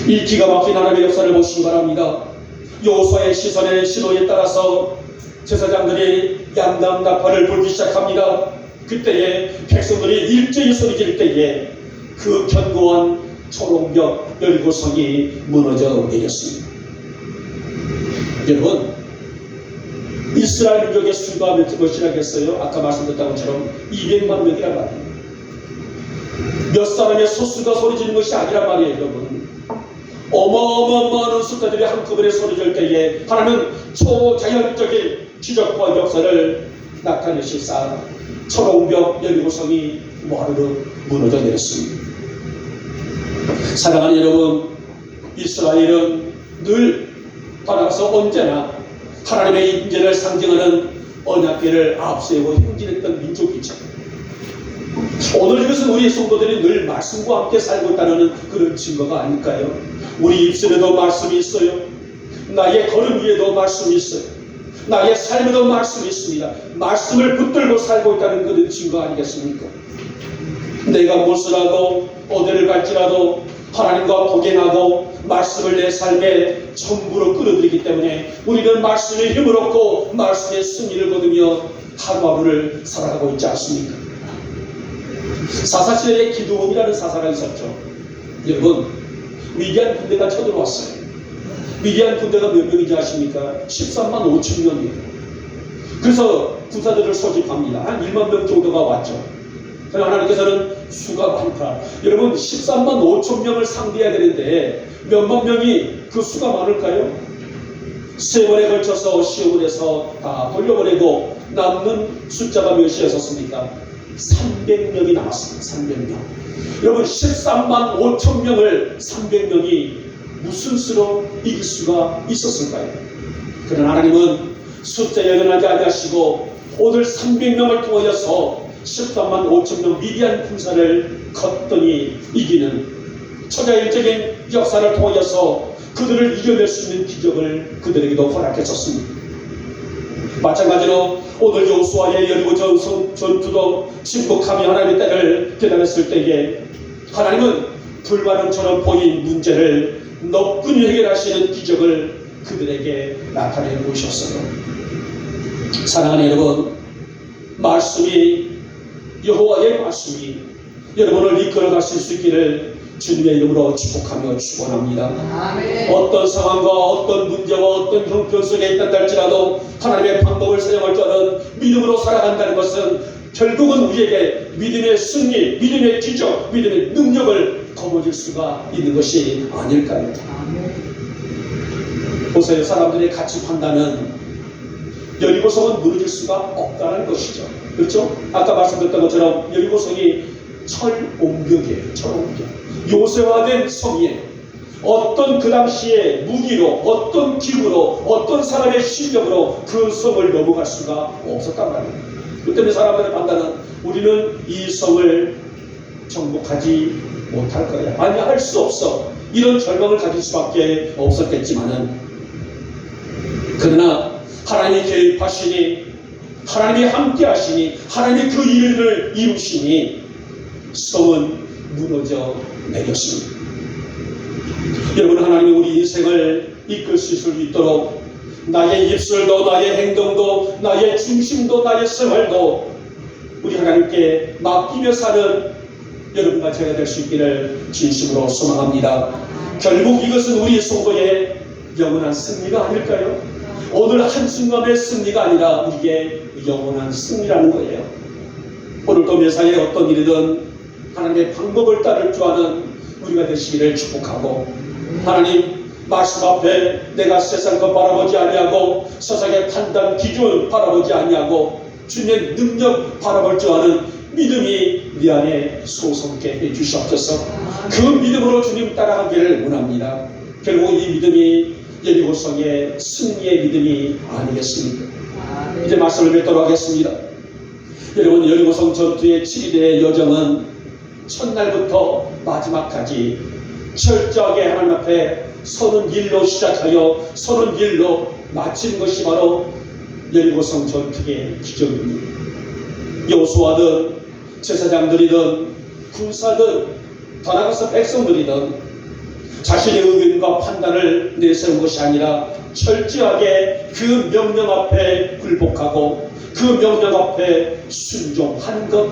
이 기가 막힌 하나님의 역사를 보시기 바랍니다. 여호수아의 신호에 따라서 제사장들이 양담나팔을 불기 시작합니다. 그때에 백성들이 일제히 소리질 때에 그 견고한 초롱벽 여리고성이 무너져 내렸습니다. 여러분, 이스라엘 민족의 수가 몇이라겠어요? 아까 말씀드렸던 것처럼 200만 명이란 말이에요. 몇 사람의 소수가 소리지는 것이 아니란 말이에요, 여러분. 어마어마한 숫자들이 한꺼번에 소리질 때에 하나님은 초자연적인 기적과 역사를 나타내시사 초롱벽 여리고성이 와르르 무너져 내렸습니다. 사랑하는 여러분, 이스라엘은 늘 따라서 언제나 하나님의 임재를 상징하는 언약궤를 앞세우고 행진했던 민족이죠. 오늘 이것은 우리 성도들이 늘 말씀과 함께 살고 있다는 그런 증거가 아닐까요? 우리 입술에도 말씀이 있어요. 나의 걸음 위에도 말씀이 있어요. 나의 삶에도 말씀이 있습니다. 말씀을 붙들고 살고 있다는 그런 증거 아니겠습니까? 내가 무엇을 하고 어디를 갈지라도 하나님과 동행하고 말씀을 내 삶에 전부로 끌어들이기 때문에 우리는 말씀의 힘을 얻고 말씀의 승리를 거두며 하루하루를 살아가고 있지 않습니까? 사사시대에 기드온이라는 사사가 있었죠. 여러분, 미디안 군대가 쳐들어왔어요. 미디안 군대가 몇 명인지 아십니까? 13만 5천 명이에요. 그래서 군사들을 소집합니다. 한 1만 명 정도가 왔죠. 그러나 하나님께서는 수가 많다. 여러분, 13만 5천 명을 상대해야 되는데 몇만 명이 그 수가 많을까요? 3번에 걸쳐서 시험에서 다 돌려보내고 남는 숫자가 몇이었습니까? 300명이 남았습니다. 300명. 여러분, 13만 5천 명을 300명이 무슨 수로 이길 수가 있었을까요? 그러나 하나님은 숫자에 연연하지 아니하시고 오늘 300명을 통하여서 13만 5천 명 미디안 군사를 걷더니 이기는 초자일적인 역사를 통하여서 그들을 이겨낼 수 있는 기적을 그들에게도 허락했었습니다. 마찬가지로 오늘 여호수아의 여리고 전투도 침묵하며 하나님의 때를 기다렸을 때에 하나님은 불가능처럼 보인 문제를 너끈히 해결하시는 기적을 그들에게 나타내 보셨어요. 사랑하는 여러분, 말씀이 여호와의 말씀이 여러분을 이끌어 가실 수 있기를 주님의 이름으로 축복하며 축원합니다. 어떤 상황과 어떤 문제와 어떤 형편 속에 있다 할지라도 하나님의 방법을 사용할 줄 아는 믿음으로 살아간다는 것은 결국은 우리에게 믿음의 승리, 믿음의 기적, 믿음의 능력을 거머쥘 수가 있는 것이 아닐까요? 보세요. 사람들의 가치 판단은 여리고성은 무너질 수가 없다는 것이죠. 그렇죠? 아까 말씀드렸던 것처럼 여리고성이 철옹벽이에요. 철옹벽. 요새화된 성이에요. 어떤 그 당시의 무기로, 어떤 기구로, 어떤 사람의 실력으로 그 성을 넘어갈 수가 없었단 말이에요. 그 때문에 사람들의 판단은 우리는 이 성을 정복하지 못할 거야. 아니, 할 수 없어. 이런 절망을 가질 수밖에 없었겠지만은, 그러나 하나님이 개입하시니, 하나님이 함께 하시니, 하나님이 그 일을 이루시니 성은 무너져 내렸습니다. 여러분, 하나님이 우리 인생을 이끌실 수 있도록 나의 입술도, 나의 행동도, 나의 중심도, 나의 생활도 우리 하나님께 맡기며 사는 여러분과 제가 될 수 있기를 진심으로 소망합니다. 결국 이것은 우리 성도의 영원한 승리가 아닐까요? 오늘 한순간의 승리가 아니라 우리의 영원한 승리라는 거예요. 오늘도 매사에 어떤 일이든 하나님의 방법을 따를 줄 아는 우리가 되시기를 축복하고, 하나님 말씀 앞에 내가 세상 것 바라보지 아니하고 세상의 판단 기준 바라보지 아니하고 주님의 능력 바라볼 줄 아는 믿음이 네 안에 소성케 해주시옵소서. 그 믿음으로 주님 따라가기를 원합니다. 결국 이 믿음이 여리고성의 승리의 믿음이 아니겠습니까? 이제 말씀을 맺도록 하겠습니다. 여러분, 여리고성 전투의 7일의 여정은 첫날부터 마지막까지 철저하게 하나님 앞에 서는 일로 시작하여 서는 일로 마친 것이 바로 여리고성 전투의 기적입니다. 여호수아든 제사장들이든 군사든 더 나아가서 백성들이든 자신의 의견과 판단을 내세운 것이 아니라 철저하게 그 명령 앞에 굴복하고 그 명령 앞에 순종하는 것,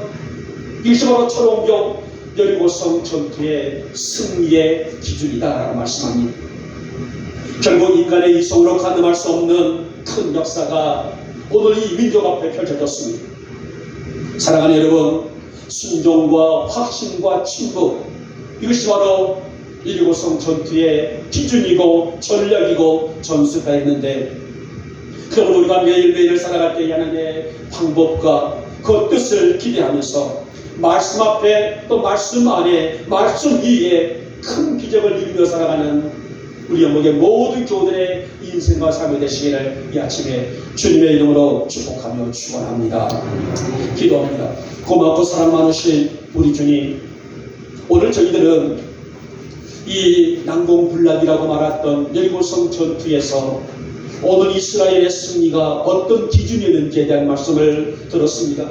이것이 바로 철옹경 여리고성 전투의 승리의 기준이다라고 말씀합니다. 결국 인간의 이성으로 가늠할 수 없는 큰 역사가 오늘 이 민족 앞에 펼쳐졌습니다. 사랑하는 여러분, 순종과 확신과 친구, 이것이 바로 여리고성 전투의 기준이고 전략이고 전술가 있는데, 그러므로 우리가 매일매일 살아갈 때 하나님의 방법과 그 뜻을 기대하면서 말씀 앞에 또 말씀 안에 말씀 위에 큰 기적을 이루며 살아가는 우리 영국의 모든 교우들의 인생과 삶이 되시기를 이 아침에 주님의 이름으로 축복하며 축원합니다. 기도합니다. 고맙고 사랑 많으신 우리 주님, 오늘 저희들은 이 난공불락이라고 말했던 여리고성 전투에서 오늘 이스라엘의 승리가 어떤 기준이었는지에 대한 말씀을 들었습니다.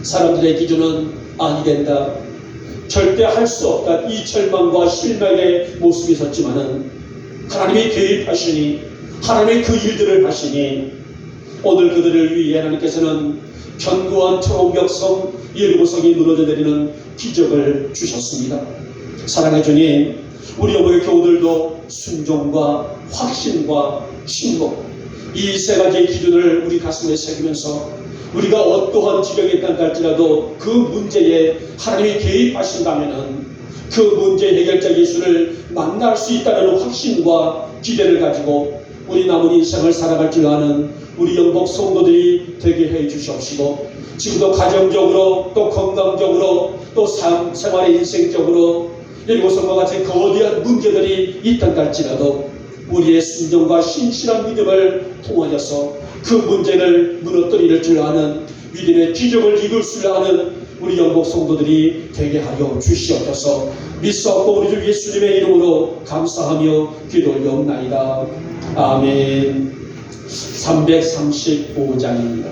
사람들의 기준은 아니 된다, 절대 할 수 없다, 이 절망과 실망의 모습이 있었지만은 하나님이 개입하시니, 하나님의 그 일들을 하시니 오늘 그들을 위해 하나님께서는 견고한 초록벽성 여리고성이 무너져 내리는 기적을 주셨습니다. 사랑의 주님, 우리 영국의 교우들도 순종과 확신과 신복, 이 세 가지의 기준을 우리 가슴에 새기면서 우리가 어떠한 지경에 있다 할지라도 그 문제에 하나님이 개입하신다면은 그 문제 해결자 예수를 만날 수 있다는 확신과 기대를 가지고 우리 남은 인생을 살아갈 줄 아는 우리 영복 성도들이 되게 해 주시옵시고, 지금도 가정적으로 또 건강적으로 또 생활의 인생적으로 여리고성과 같은 거대한 문제들이 있다 할지라도 우리의 순종과 신실한 믿음을 통하여서 그 문제를 무너뜨릴 줄 아는 믿음의 기적을 이룰 줄 아는 우리 영복 성도들이 되게 하여 주시옵소서. 믿사옵고 우리 주 예수님의 이름으로 감사하며 기도 올려옵나이다. 아멘. 335장입니다.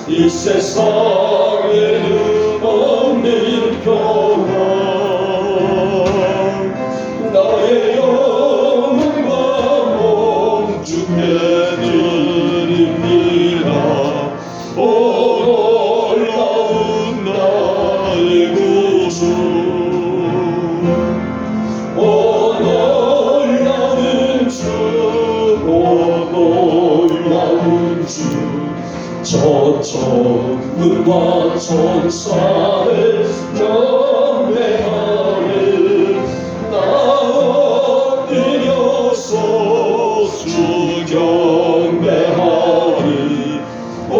이 세상에는 없는 평안, 나의 영혼과 몸 주께 드립니다. 오 놀라운 나의 구주, 오 놀라운 주, 오 놀라운 주, 저 천군과 천사를 경배하는 나 엎드려서 주 경배하리. 오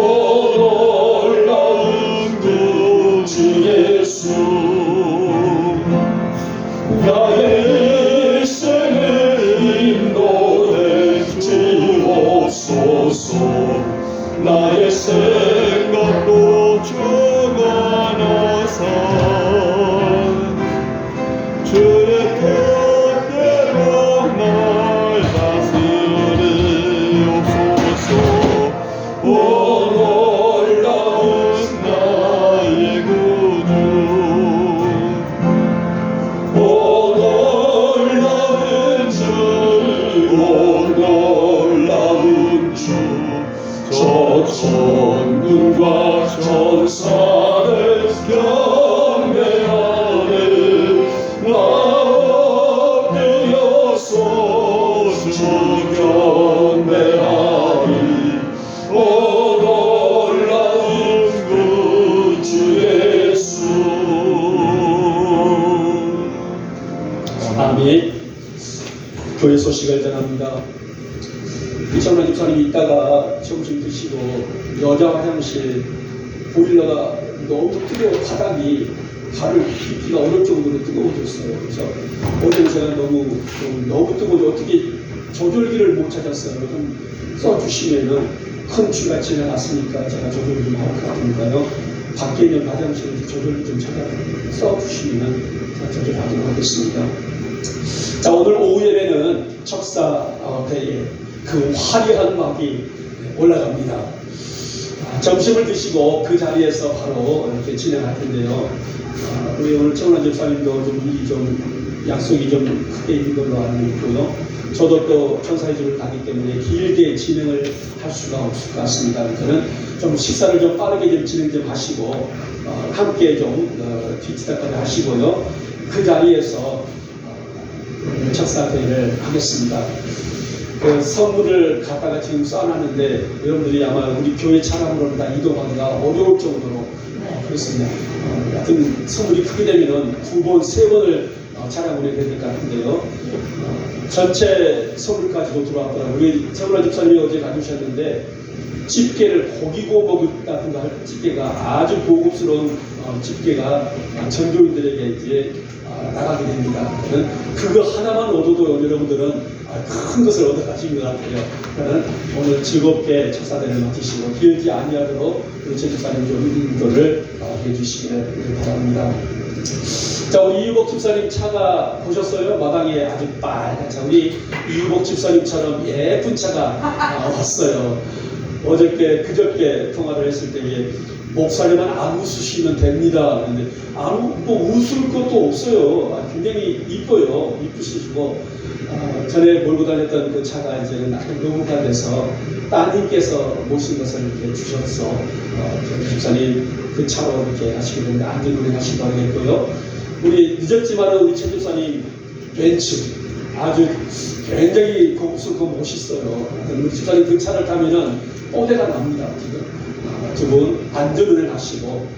놀라운 구주 예수, 나의 일생을 인도해 주옵소서. 나의 생각도 주관하사 주의 뜻대로 날 다스리옵소서. 오 놀라운 나의 구주, 오 놀라운 주, 오 놀라운 주, 저 천군과 천사를 경배하는 나 엎드려서 주 경배하리. 오 놀라운 구주 예수. 아멘. 교회 소식을 전합니다. 이청란 집사님이 있다가 점심 드시고 여자 화장실 보일러가 너무 뜨거워, 바닥이 발을 딛기가 어려울 정도로 뜨거워졌어요. 그래서 어제는 너무 뜨거워서 어떻게 조절기를 못 찾았어요. 좀 써주시면은 큰 추가 지나갔으니까 제가 조절 좀 할 것 같으니까요. 밖에 있는 화장실에서 조절기 좀 찾아 써주시면은 제가 조절하도록 하겠습니다. 자, 오늘 오후 예배는 척사대에 그 화려한 막이 올라갑니다. 점심을 드시고 그 자리에서 바로 이렇게 진행할 텐데요. 우리 오늘 청란 집사님도 좀 일이 좀 약속이 좀 크게 있는 걸로 알고 있고요. 저도 또 천사의 집을 가기 때문에 길게 진행을 할 수가 없을 것 같습니다. 그래서 좀 식사를 좀 빠르게 좀 진행 좀 하시고 함께 좀 뒷지다까지 하시고요. 그 자리에서 척사대회를 하겠습니다. 그 선물을 갖다가 지금 써놨는데 여러분들이 아마 우리 교회 차량으로는 다 이동하기가 어려울 정도로 그렇습니다. 하여튼 선물이 크게 되면은 2번, 3번을 자랑을 해야 될 것 같은데요. 전체 선물까지도 들어왔더라고요. 우리 세분아 집사님이 어제 가주셨는데 집게를 고기고 먹을 같은 거 할 집게가 아주 고급스러운 집게가 전교인들에게 이제 나가게 됩니다. 그거 하나만 얻어도 여러분들은 큰 것을 얻어가신 것 같아요. 그러니까 오늘 즐겁게 첫사대를 맡으시고 길지 아니하도록 우리 제주사님 좀 인도를 해주시기를 바랍니다. 자, 우리 이유복 집사님 차가 보셨어요? 마당에 아주 빨간 차. 우리 이유복 집사님처럼 예쁜 차가 왔어요. 그저께 통화를 했을 때에 목사님은 안 웃으시면 됩니다. 그런데 뭐 웃을 것도 없어요. 굉장히 이뻐요. 이쁘시고 전에 몰고 다녔던 그 차가 이제는 노후가 돼서 따님께서 모신 것을 이렇게 주셔서 집사님 그 차로 이렇게 하시게 되는데 안전운행 하시기 바라겠고요. 우리 늦었지만 우리 최 집사님 벤츠 아주 굉장히 고급스럽고 멋있어요. 우리 집사님 그 차를 타면은 뽀대가 납니다. 지금 두 분 안전운행 하시고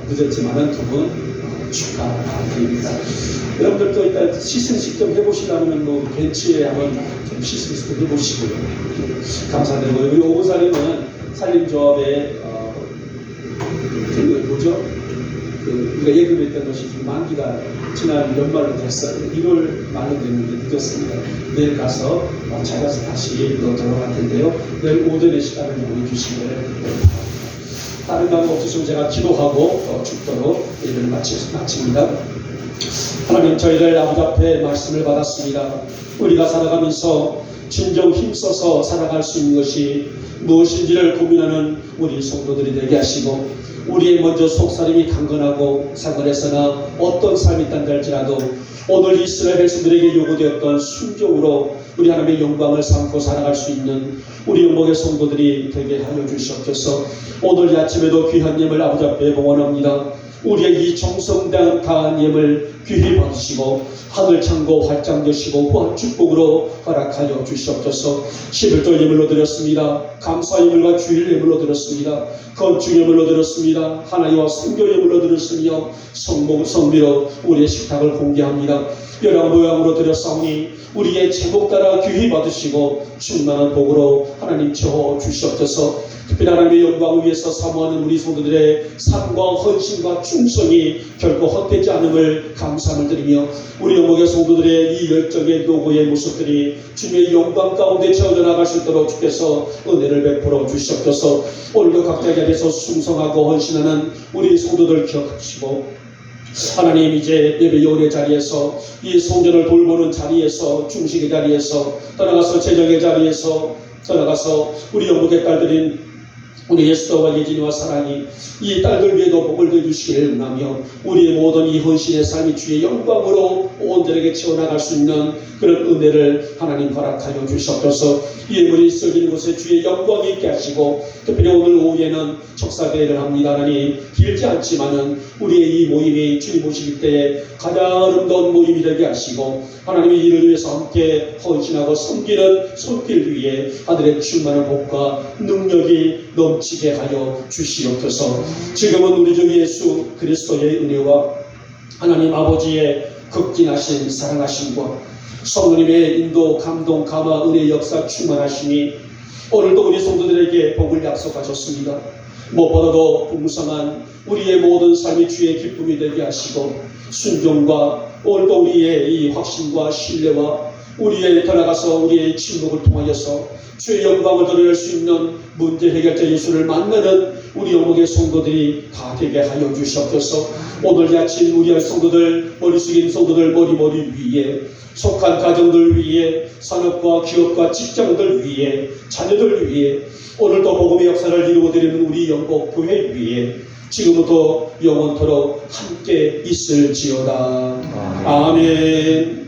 늦었지만은 두 분 축하드립니다. 여러분들도 일단 시승식 좀 해보시려면 뭐 벤츠에 한번 좀 시승식 좀 해보시고요. 감사드리고요. 우리 오구사님은 산림조합에 우리가 예금했던 것이 지금 만기가 지난 연말로 됐어요. 1월 말로 됐는데 늦었습니다. 내일 가서 찾아서 다시 들어갈 텐데요. 내일 오전에 시간을 보내주시면 바랍니다. 다른 거 없으시면 제가 기도하고 죽도록 예배를 마칩니다. 하나님, 저희들 아버지 앞에 말씀을 받았습니다. 우리가 살아가면서 진정 힘써서 살아갈 수 있는 것이 무엇인지를 고민하는 우리 성도들이 되게 하시고, 우리의 먼저 속사람이 강건하고 상관에서나 어떤 삶이 있단다 할지라도 오늘 이스라엘 백성들에게 요구되었던 순종으로 우리 하나님의 영광을 삼고 살아갈 수 있는 우리 영목의 성도들이 되게 하여 주시옵소서. 오늘 이 아침에도 귀한 예물 아버지 앞에 봉헌합니다. 우리의 이 정성다한 예물 귀히 받으시고 하늘 창고 활짝 여시고 후한 축복으로 허락하여 주시옵소서. 11조 예물로 드렸습니다. 감사 예물과 주일 예물로 드렸습니다. 건축 예물로 드렸습니다. 하나님과 선교 예물로 드렸으며 성미로 우리의 식탁을 공개합니다. 여러 모양으로 드렸사오니 우리의 제목 따라 귀히 받으시고 충만한 복으로 하나님 채워 주시옵소서. 특별히 하나님의 영광을 위해서 사모하는 우리 성도들의 삶과 헌신과 충성이 결코 헛되지 않음을 감사함을 드리며, 우리 영목의 성도들의 이 열정의 노고의 모습들이 주님의 영광 가운데 채워져 나갈 수 있도록 주께서 은혜를 베풀어 주시옵소서. 오늘도 각자 자리에서 충성하고 헌신하는 우리 성도들 기억하시고, 하나님, 이제 예배 요원의 자리에서 이 성전을 돌보는 자리에서 중식의 자리에서 떠나가서 재정의 자리에서 떠나가서 우리 영목의 딸들인 우리 예수도와 예진이와 사랑이 이 딸들 위에도 복을 내주시기를 원하며, 우리의 모든 이 헌신의 삶이 주의 영광으로 온전하게 채워나갈 수 있는 그런 은혜를 하나님 허락하여 주시옵소서. 이 예물이 쓰여지는 곳에 주의 영광이 있게 하시고, 특별히 오늘 오후에는 척사대회를 합니다. 하나님, 길지 않지만은 우리의 이 모임이 주님 오실 때에 가장 아름다운 모임이 되게 하시고, 하나님의 일을 위해서 함께 헌신하고 섬기는 손길 위에 하늘의 충만한 복과 능력이 넘치게 하여 주시옵소서. 지금은 우리 주 예수 그리스도의 은혜와 하나님 아버지의 극진하신 사랑하심과 성령님의 인도, 감동, 감화, 은혜, 역사 충만하시니 오늘도 우리 성도들에게 복을 약속하셨습니다. 무엇보다도 풍성한 우리의 모든 삶이 주의 기쁨이 되게 하시고, 순종과 오늘도 우리의 이 확신과 신뢰와 우리의 떠나가서 우리의 침묵을 통하여서 주의 영광을 드러낼 수 있는 문제 해결자 예수를 만나는 우리 영목의 성도들이 다 되게 하여 주시옵소서. 오늘 이 아침 우리의 성도들, 머리 숙인 성도들 머리 위에 속한 가정들 위에 산업과 기업과 직장들 위에 자녀들 위에 오늘도 복음의 역사를 이루어드리는 우리 영복 교회 위에 지금부터 영원토록 함께 있을지어다. 아멘.